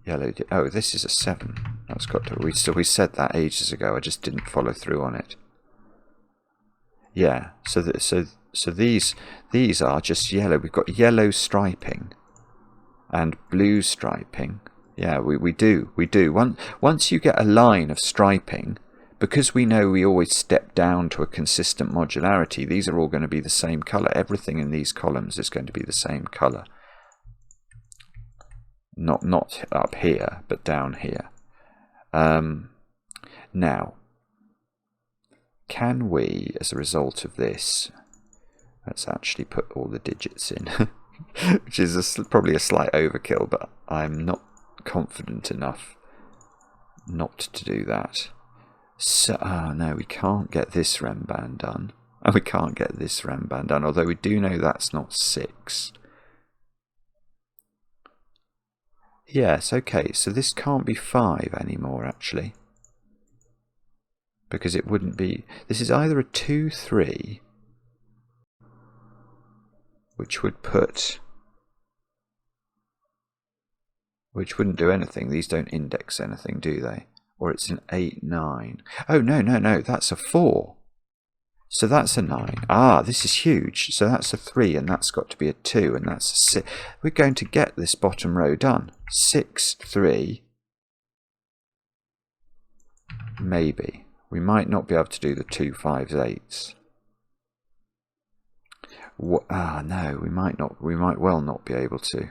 Yellow digit. Oh, this is a 7. That's got to... We said that ages ago, I just didn't follow through on it. Yeah, so these are just yellow. We've got yellow striping and blue striping. Yeah, we do. Once you get a line of striping, because we know we always step down to a consistent modularity, these are all going to be the same colour. Everything in these columns is going to be the same colour. Not up here, but down here. Now, can we, as a result of this, let's actually put all the digits in. which is probably a slight overkill, but I'm not confident enough not to do that. So, no, we can't get this Renban done. And we can't get this Renban done, although we do know that's not 6. Yes, okay, so this can't be 5 anymore, actually. Because it wouldn't be... This is either a 2-3, which would put... Which wouldn't do anything. These don't index anything, do they? Or it's an 8-9. Oh, no, that's a 4. So that's a 9. Ah, this is huge. So that's a 3, and that's got to be a 2, and that's a 6. We're going to get this bottom row done. 6, 3. Maybe. We might not be able to do the 2 5s 8s. No, we might not. We might well not be able to.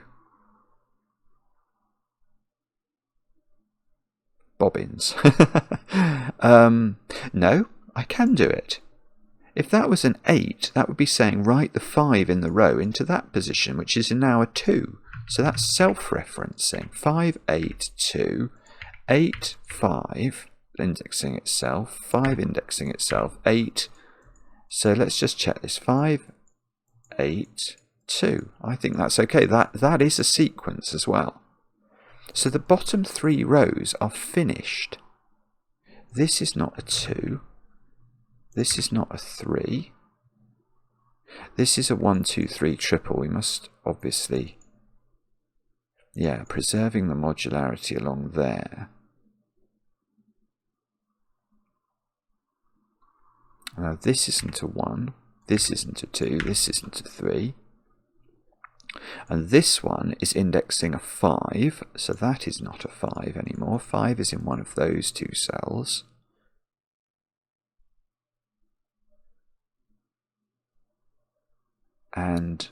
Bobbins. No, I can do it. If that was an 8, that would be saying write the 5 in the row into that position, which is now a 2. So that's self-referencing. 5, 8, 2, 8, 5, indexing itself, 5 indexing itself, 8. So let's just check this. 5, 8, 2. I think that's okay. That is a sequence as well. So the bottom 3 rows are finished. This is not a 2. This is not a 3. This is a 1, 2, 3 triple. We must obviously, preserving the modularity along there. Now this isn't a 1. This isn't a 2. This isn't a 3. And this one is indexing a 5, so that is not a 5 anymore. 5 is in one of those 2 cells. And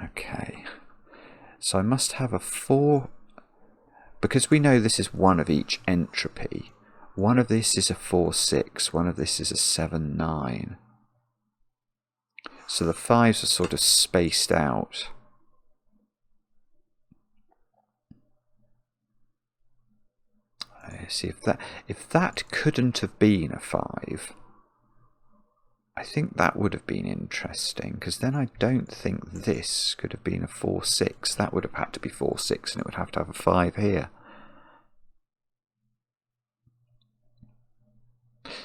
okay, so I must have a 4, because we know this is one of each entropy. One of this is a 4, 6, one of this is a 7, 9. So the 5s are sort of spaced out. See, if that couldn't have been a 5, I think that would have been interesting, because then I don't think this could have been a 4, 6. That would have had to be 4, 6, and it would have to have a 5 here.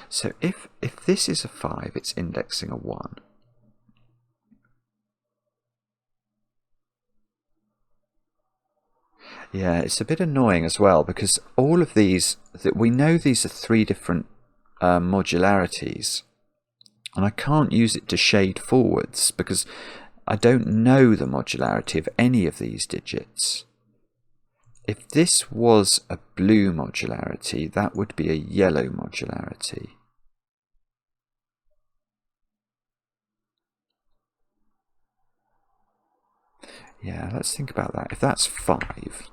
So if this is a 5, it's indexing a 1. Yeah, it's a bit annoying as well, because all of these, we know these are 3 different modularities, and I can't use it to shade forwards because I don't know the modularity of any of these digits. If this was a blue modularity, that would be a yellow modularity. Yeah, let's think about that. If that's 5,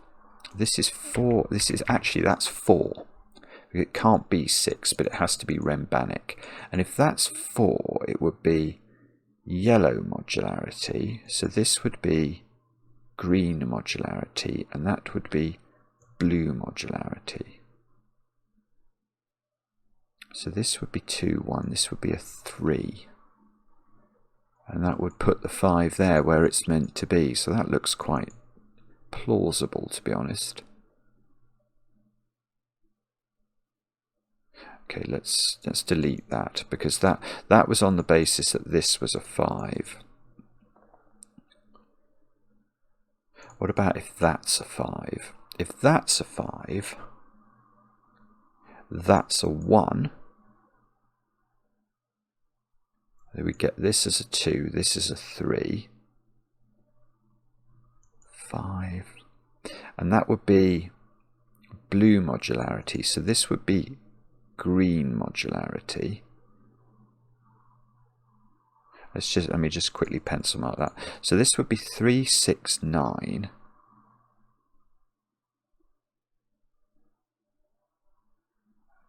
this is 4, that's 4. It can't be 6, but it has to be Renbanic. And if that's 4, it would be yellow modularity. So this would be green modularity, and that would be blue modularity. So this would be 2, 1, this would be a 3. And that would put the 5 there where it's meant to be. So that looks quite plausible, to be honest. Okay, let's delete that, because that was on the basis that this was a 5. What about if that's a 5? If that's a 5, that's a 1. Then we get this as a 2, this is a 3, 5, and that would be blue modularity. So this would be green modularity. Let me just quickly pencil mark that. So this would be 3, 6, 9.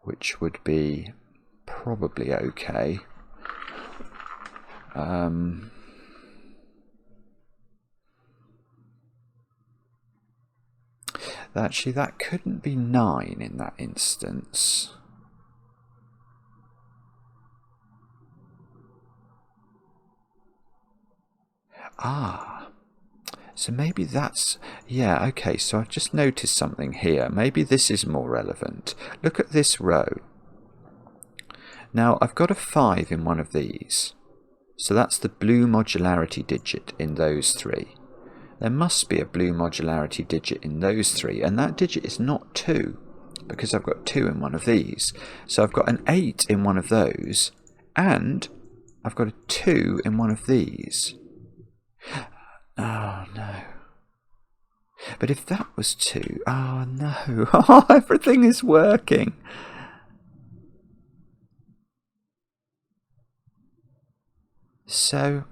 Which would be probably okay. Actually, that couldn't be 9 in that instance. Ah, so maybe that's... Yeah, okay, so I've just noticed something here. Maybe this is more relevant. Look at this row. Now, I've got a 5 in one of these. So that's the blue modularity digit in those 3. There must be a blue modularity digit in those 3, and that digit is not 2, because I've got 2 in one of these. So I've got an 8 in one of those, and I've got a 2 in one of these. Oh, no. But if that was 2... Oh, no. Oh, everything is working. So...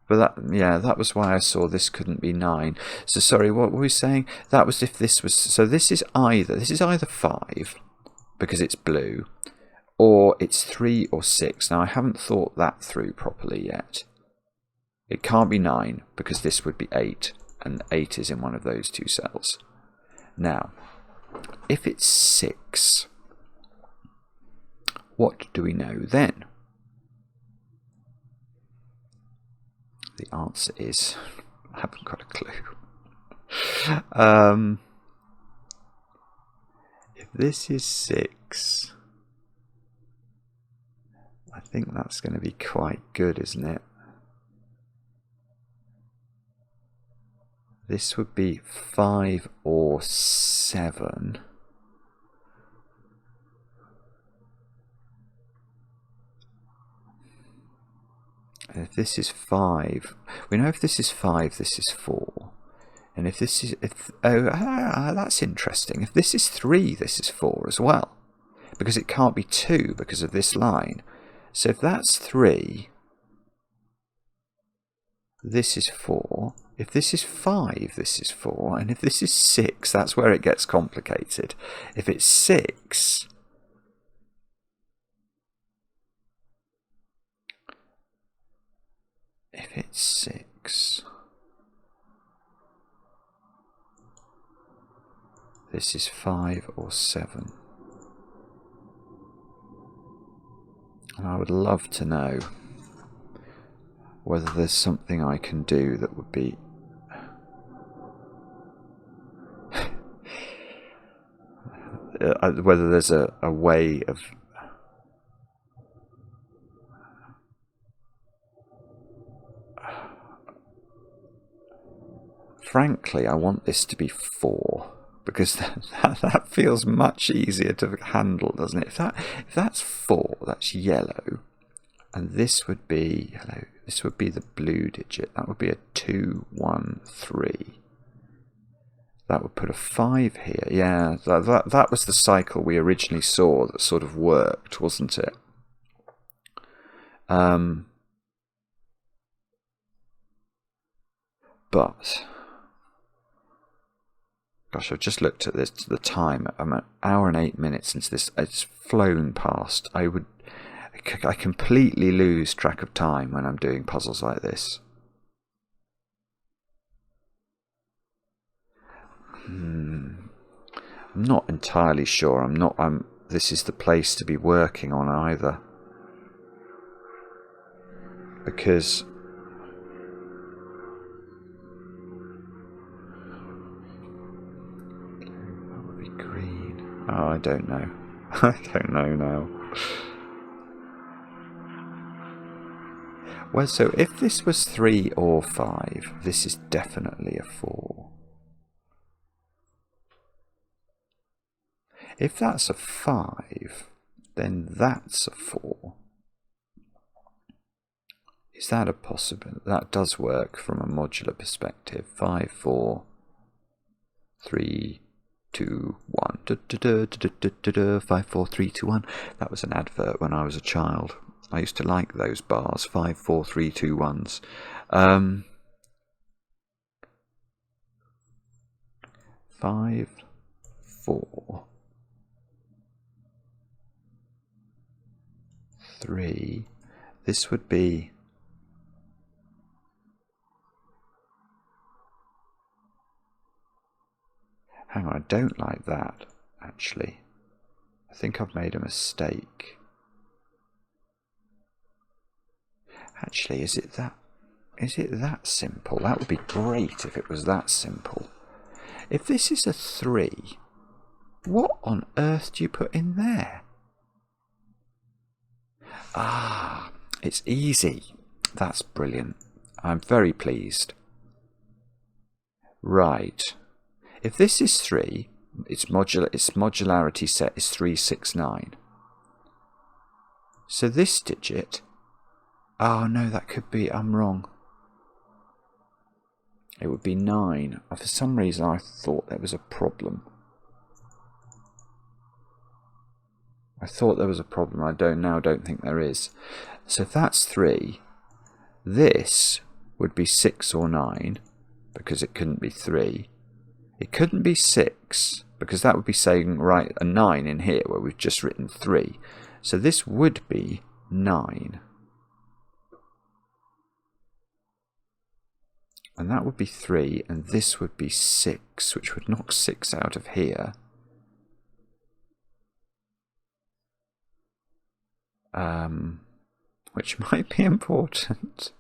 But that, yeah, that was why I saw this couldn't be 9. So sorry, what were we saying? That was if this was... So this is either 5, because it's blue, or it's 3 or 6. Now, I haven't thought that through properly yet. It can't be 9, because this would be 8, and 8 is in one of those 2 cells. Now, if it's 6, what do we know then? The answer is, I haven't got a clue. If this is 6, I think that's going to be quite good, isn't it? This would be 5 or 7. And if this is 5, we know if this is 5, this is 4. And if this is... that's interesting. If this is 3, this is 4 as well. Because it can't be 2 because of this line. So if that's 3, this is 4. If this is 5, this is 4. And if this is 6, that's where it gets complicated. If it's 6... If it's 6, this is 5 or 7. And I would love to know whether there's something I can do that would be... whether there's a way of... Frankly, I want this to be 4, because that feels much easier to handle, doesn't it? If that's 4, that's yellow, and this would be yellow. This would be the blue digit. That would be a 2, 1, 3. That would put a 5 here. Yeah, that was the cycle we originally saw that sort of worked, wasn't it? But... Gosh, I've just looked at this, the time. I'm an hour and 8 minutes into this. It's flown past. I completely lose track of time when I'm doing puzzles like this. I'm not entirely sure. This is the place to be working on either. Because... Oh, I don't know. I don't know now. Well, so if this was 3 or 5, this is definitely a 4. If that's a 5, then that's a 4. Is that a possibility? That does work from a modular perspective. 5, 4, 3, 2, 1. 5, 4, 3, 2, 1. That was an advert when I was a child. I used to like those bars. 5, 4, 3, 2, 1s. 5, 4, 3. This would be Hang on, I don't like that, actually. I think I've made a mistake. Actually, is it that simple? That would be great if it was that simple. If this is a 3, what on earth do you put in there? Ah, it's easy. That's brilliant. I'm very pleased. Right. If this is 3, its modularity set is 369. So this digit... Oh no, that could be... I'm wrong. It would be 9. For some reason I thought there was a problem. I thought there was a problem. I don't think there is. So if that's 3, this would be 6 or 9, because it couldn't be 3. It couldn't be 6, because that would be saying, right, a 9 in here where we've just written 3. So this would be 9. And that would be 3, and this would be 6, which would knock 6 out of here. Which might be important.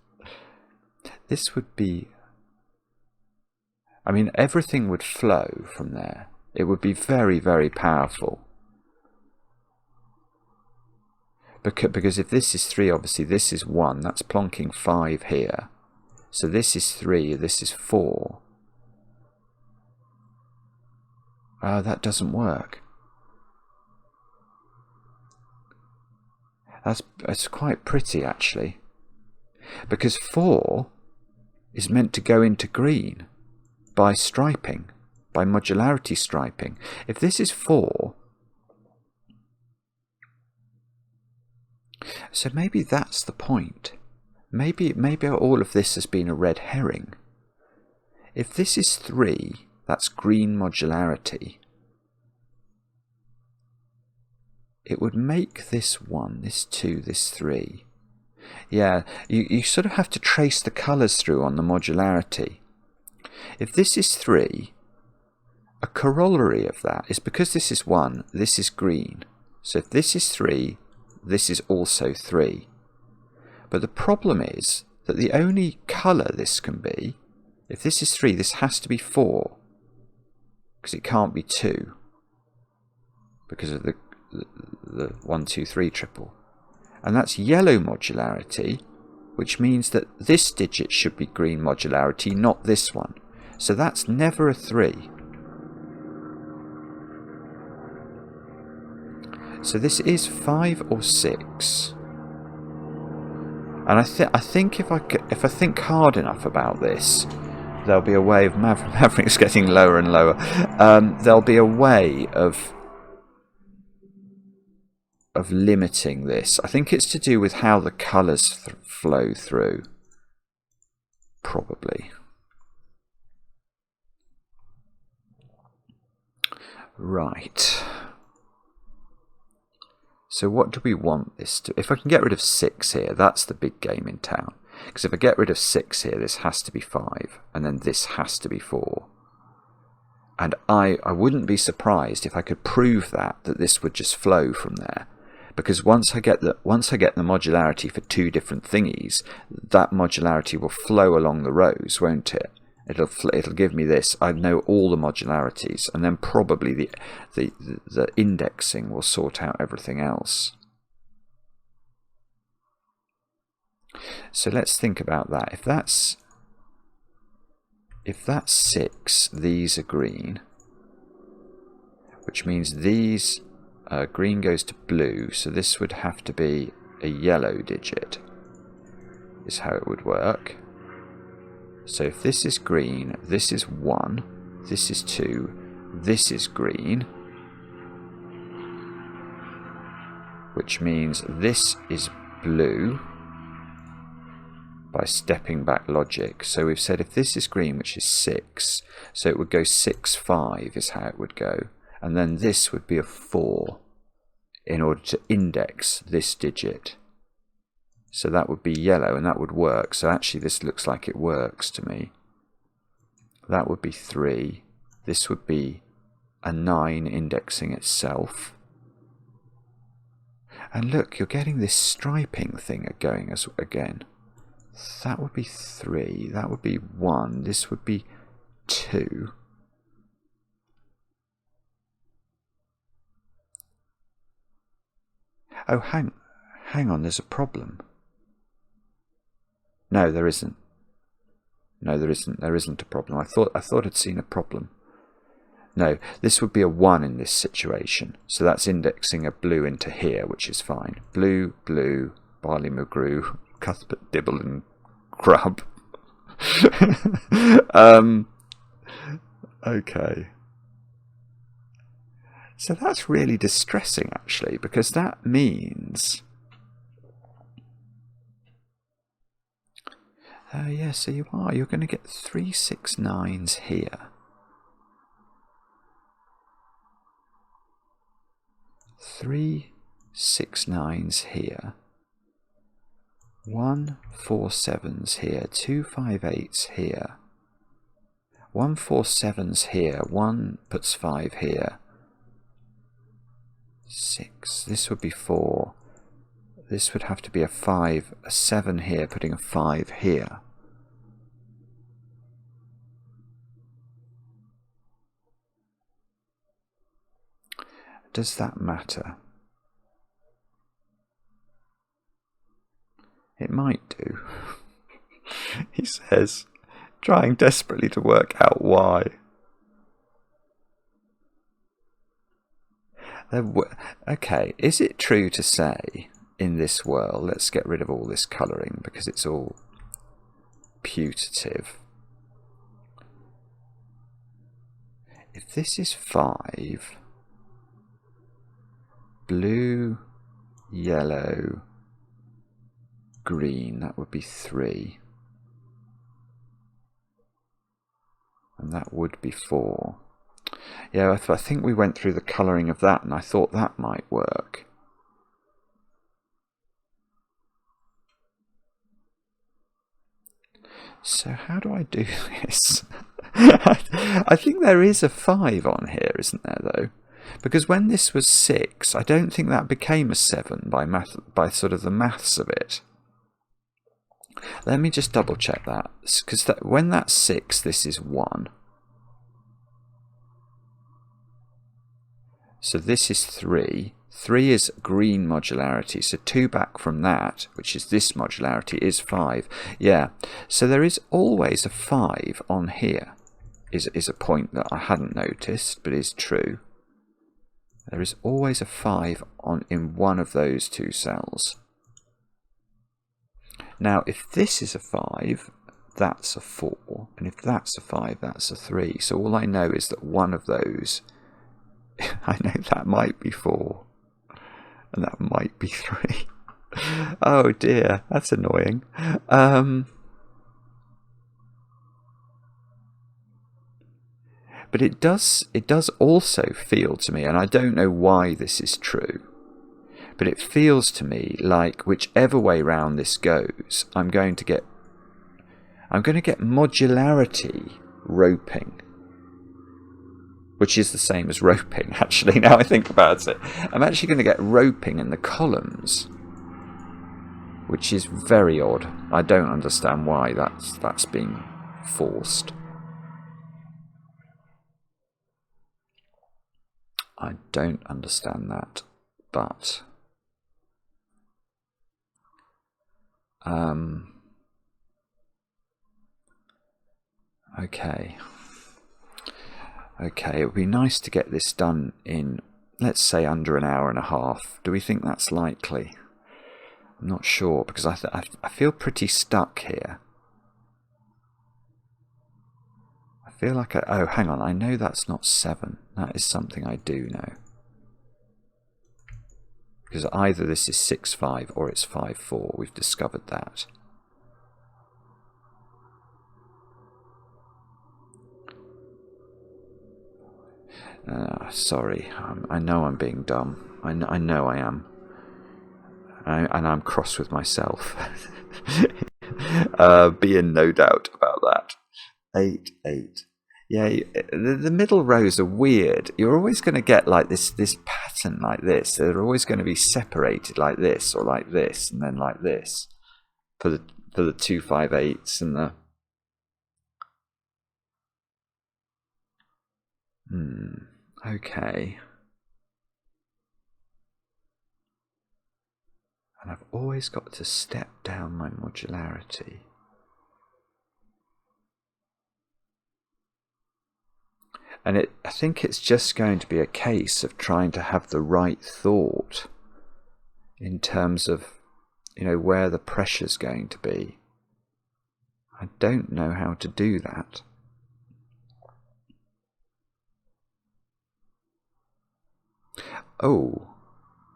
This would be... I mean, everything would flow from there. It would be very, very powerful. Because if this is 3, obviously this is 1. That's plonking 5 here. So this is 3, this is 4. That doesn't work. That's quite pretty, actually. Because 4 is meant to go into green by striping, by modularity striping. If this is 4, so maybe that's the point. Maybe all of this has been a red herring. If this is 3, that's green modularity. It would make this 1, this 2, this 3. Yeah, you sort of have to trace the colours through on the modularity. If this is 3, a corollary of that is because this is 1, this is green. So if this is 3, this is also 3. But the problem is that the only colour this can be, if this is 3, this has to be 4. Because it can't be 2. Because of the 1, 2, 3 triple. And that's yellow modularity, which means that this digit should be green modularity, not this one. So that's never a 3. So this is 5 or 6. And I think if I think hard enough about this, there'll be a way of Maverick's getting lower and lower. There'll be a way of limiting this. I think it's to do with how the colours flow through. Probably. Right. So what do we want this to... If I can get rid of 6 here, that's the big game in town. Because if I get rid of 6 here, this has to be 5. And then this has to be 4. And I wouldn't be surprised if I could prove that this would just flow from there. Because once I get the modularity for 2 different thingies, that modularity will flow along the rows, won't it? It'll give me this. I know all the modularities, and then probably the indexing will sort out everything else. So let's think about that. If that's 6, these are green, which means these green goes to blue. So this would have to be a yellow digit. Is how it would work. So if this is green, this is 1, this is 2, this is green, which means this is blue by stepping back logic. So we've said if this is green, which is 6, so it would go 6, 5 is how it would go. And then this would be a 4 in order to index this digit. So that would be yellow, and that would work. So actually this looks like it works to me. That would be 3. This would be a 9 indexing itself. And look, you're getting this striping thing going again. That would be 3, that would be 1, this would be 2. Oh, hang on, there's a problem. No, there isn't. No, there isn't. There isn't a problem. I thought I'd seen a problem. No, this would be a 1 in this situation. So that's indexing a blue into here, which is fine. Blue, blue, barley McGrew, Cuthbert Dibble and Grub. Okay. So that's really distressing, actually, because that means... yeah, so you're going to get 3 6 9s here. 3 6 9s here. 1 4 7s here. 2 5 8s here. 1 4 7s here. 1 puts 5 here. 6. This would be 4. This would have to be a 5, a 7 here, putting a 5 here. Does that matter? It might do. He says, trying desperately to work out why. Okay, is it true to say, in this world, let's get rid of all this colouring because it's all putative. If this is 5, blue, yellow, green, that would be 3. And that would be 4. Yeah, I think we went through the colouring of that and I thought that might work. So how do I do this? I think there is a 5 on here, isn't there, though? Because when this was 6, I don't think that became a 7 by sort of the maths of it. Let me just double check that, because when that's 6, this is 1. So this is 3. 3 is green modularity, so 2 back from that, which is this modularity, is 5. Yeah, so there is always a 5 on here, is a point that I hadn't noticed, but is true. There is always a 5 in one of those 2 cells. Now, if this is a 5, that's a 4, and if that's a 5, that's a 3. So all I know is that one of those, I know that might be 4. And that might be 3. Oh dear, that's annoying. But it does also feel to me, and I don't know why this is true, but it feels to me like whichever way round this goes, I'm going to get modularity roping. Which is the same as roping, actually, now I think about it. I'm actually going to get roping in the columns, which is very odd. I don't understand why that's been forced. I don't understand that, but... okay. Okay, it would be nice to get this done in, let's say, under an hour and a half. Do we think that's likely? I'm not sure, because I feel pretty stuck here. I feel like oh, hang on, I know that's not 7. That is something I do know. Because either this is 6-5 or it's 5-4. We've discovered that. Sorry, I know I'm being dumb. I know I am. And I'm cross with myself. Be in no doubt about that. 8, 8. Yeah, the middle rows are weird. You're always going to get like this pattern like this. They're always going to be separated like this or like this and then like this for the 258s and the okay. And I've always got to step down my modularity. And I think it's just going to be a case of trying to have the right thought in terms of, you know, where the pressure's going to be. I don't know how to do that. Oh,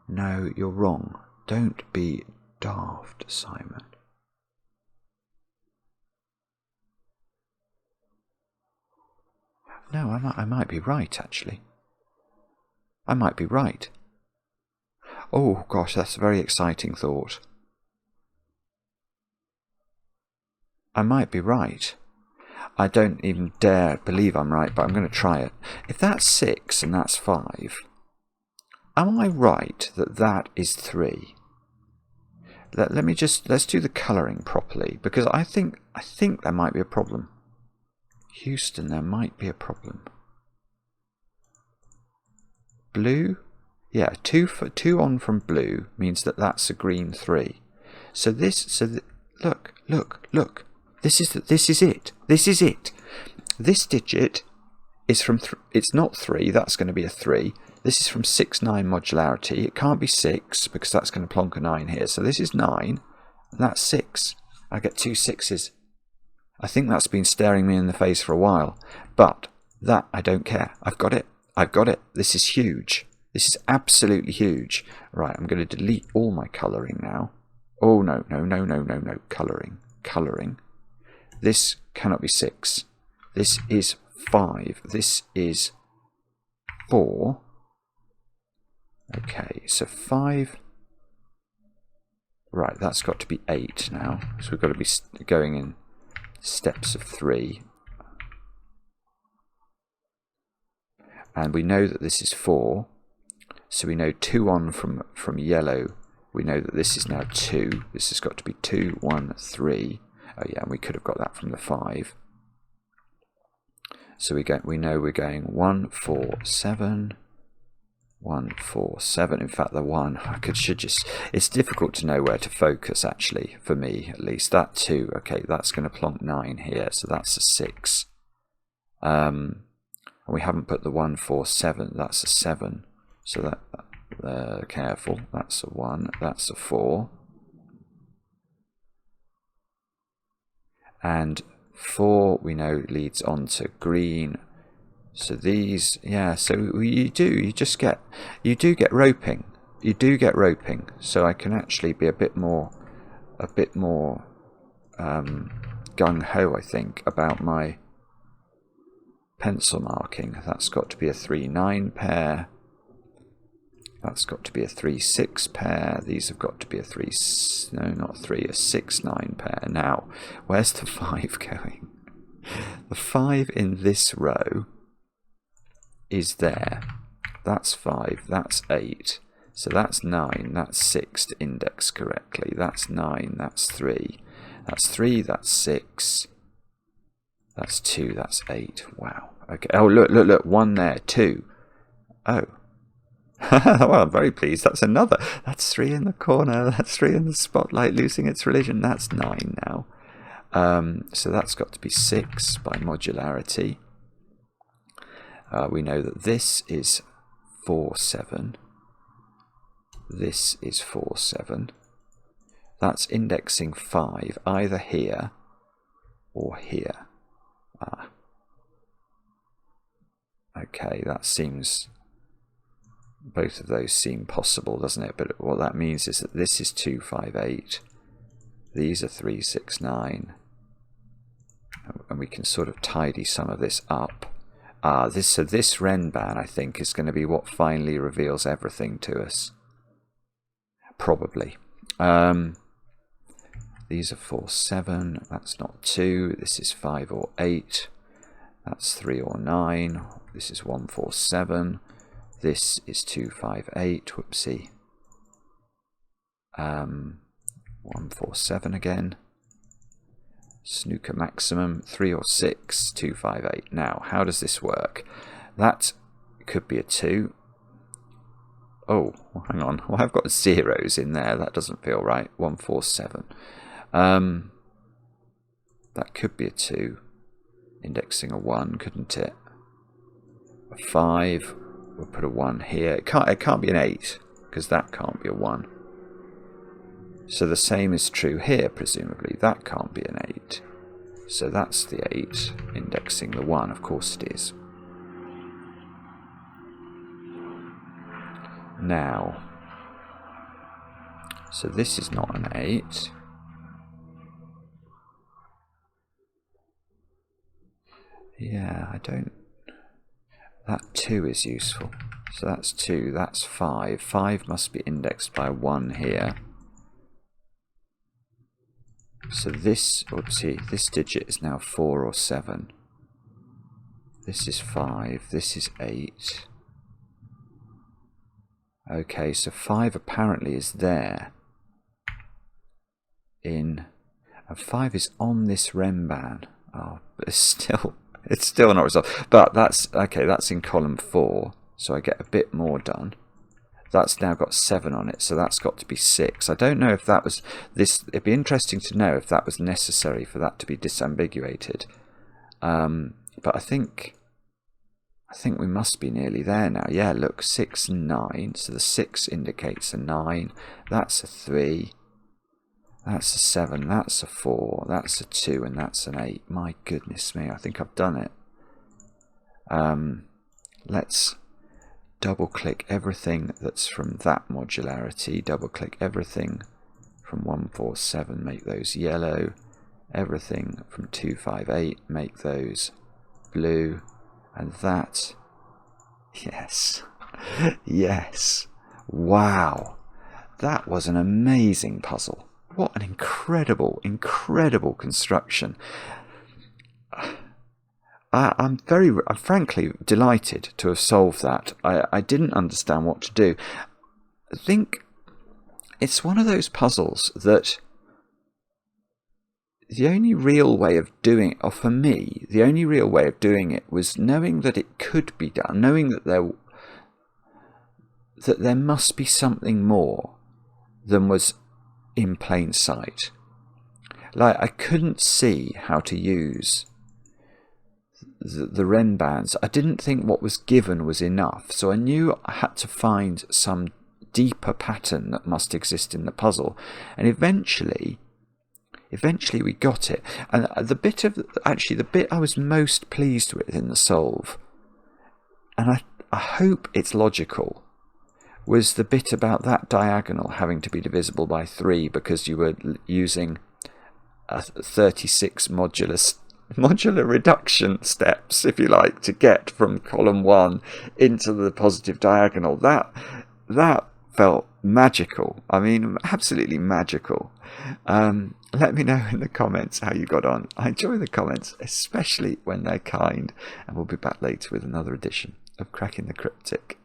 no, you're wrong. Don't be daft, Simon. No, I might be right, actually. I might be right. Oh, gosh, that's a very exciting thought. I might be right. I don't even dare believe I'm right, but I'm going to try it. If that's 6 and that's 5, am I right that that is 3? Let's do the colouring properly, because I think there might be a problem. Houston, there might be a problem. Blue? Yeah, 2 on from blue means that that's a green 3. So look. This is it. This is it. This digit is from it's not 3. That's going to be a 3. This is from 6, 9 modularity. It can't be 6 because that's going to plonk a 9 here. So this is 9, and that's 6. I get 2 6s. I think that's been staring me in the face for a while, but that I don't care. I've got it. I've got it. This is huge. This is absolutely huge. Right, I'm going to delete all my colouring now. Oh, no. Colouring. This cannot be 6. This is 5. This is 4. Okay, so 5. Right, that's got to be 8 now. So we've got to be going in steps of 3. And we know that this is 4. So we know 2 on from yellow. We know that this is now 2. This has got to be 2, 1, 3. Oh yeah, and we could have got that from the 5. So we know we're going 1, 4, 7. 1, 4, 7. In fact, the 1 it's difficult to know where to focus, actually, for me at least. That 2, okay, that's going to plonk 9 here, so that's a 6. And we haven't put the 1, 4, 7. That's a 7. So that careful. That's a 1. That's a 4. And 4 we know leads on to green. So these, yeah, so you do get roping. You do get roping. So I can actually be a bit more gung-ho, I think, about my pencil marking. That's got to be a 3-9 pair. That's got to be a 3-6 pair. These have got to be a 6-9 pair. Now, where's the 5 going? The 5 in this row is there. That's 5. That's 8. So that's 9. That's 6 to index correctly. That's 9. That's 3. That's 3. That's 6. That's 2. That's 8. Wow. Okay. Oh, look. 1 there. 2. Oh. Well, I'm very pleased. That's another. That's 3 in the corner. That's 3 in the spotlight, losing its religion. That's 9 now. So that's got to be 6 by modularity. We know that this is 4, 7. This is 4, 7. That's indexing 5, either here or here. Okay, that seems... Both of those seem possible, doesn't it? But what that means is that this is 2, 5, 8. These are 3, 6, 9. And we can sort of tidy some of this up. This Renban, I think, is going to be what finally reveals everything to us. Probably. These are 4, 7. That's not 2. This is 5 or 8. That's 3 or 9. This is 147. This is 258. Whoopsie. 147 again. Snooker maximum 3 or 6. 258. Now, how does this work? That could be a 2. Oh, hang on. Well, I've got zeros in there. That doesn't feel right. 147. That could be a 2. Indexing a 1, couldn't it? A 5. We'll put a 1 here. It can't be an 8, because that can't be a 1. So the same is true here, presumably. That can't be an 8. So that's the 8. Indexing the 1, of course it is. Now, so this is not an 8. Yeah, I don't... That 2 is useful. So that's 2, that's 5. 5 must be indexed by 1 here. So this, oopsie, this digit is now 4 or 7. This is 5, this is 8. Okay, so 5 apparently is there. And 5 is on this Renban. Oh, but it's still not resolved. But that's okay, that's in column 4, so I get a bit more done. That's now got 7 on it, so that's got to be 6. I don't know if that was this. It'd be interesting to know if that was necessary for that to be disambiguated. But I think we must be nearly there now. Yeah, look, 6 and 9. So the 6 indicates a 9. That's a 3. That's a 7. That's a 4. That's a 2, and that's an 8. My goodness me, I think I've done it. Let's double-click everything that's from that modularity. Double-click everything from 147. Make those yellow. Everything from 258. Make those blue. And that, yes, yes, wow, that was an amazing puzzle. What an incredible, incredible construction. I'm frankly delighted to have solved that. I didn't understand what to do. I think it's one of those puzzles that the only real way of doing it, or for me, the only real way of doing it was knowing that it could be done, knowing that there must be something more than was in plain sight. Like, I couldn't see how to use the Renbans. I didn't think what was given was enough, so I knew I had to find some deeper pattern that must exist in the puzzle, and eventually we got it. And the bit I was most pleased with in the solve, and I hope it's logical, was the bit about that diagonal having to be divisible by 3 because you were using a 36 modular reduction steps, if you like, to get from column 1 into the positive diagonal. That felt magical. I mean, absolutely magical. Let me know in the comments how you got on. I enjoy the comments, especially when they're kind, and we'll be back later with another edition of Cracking the Cryptic.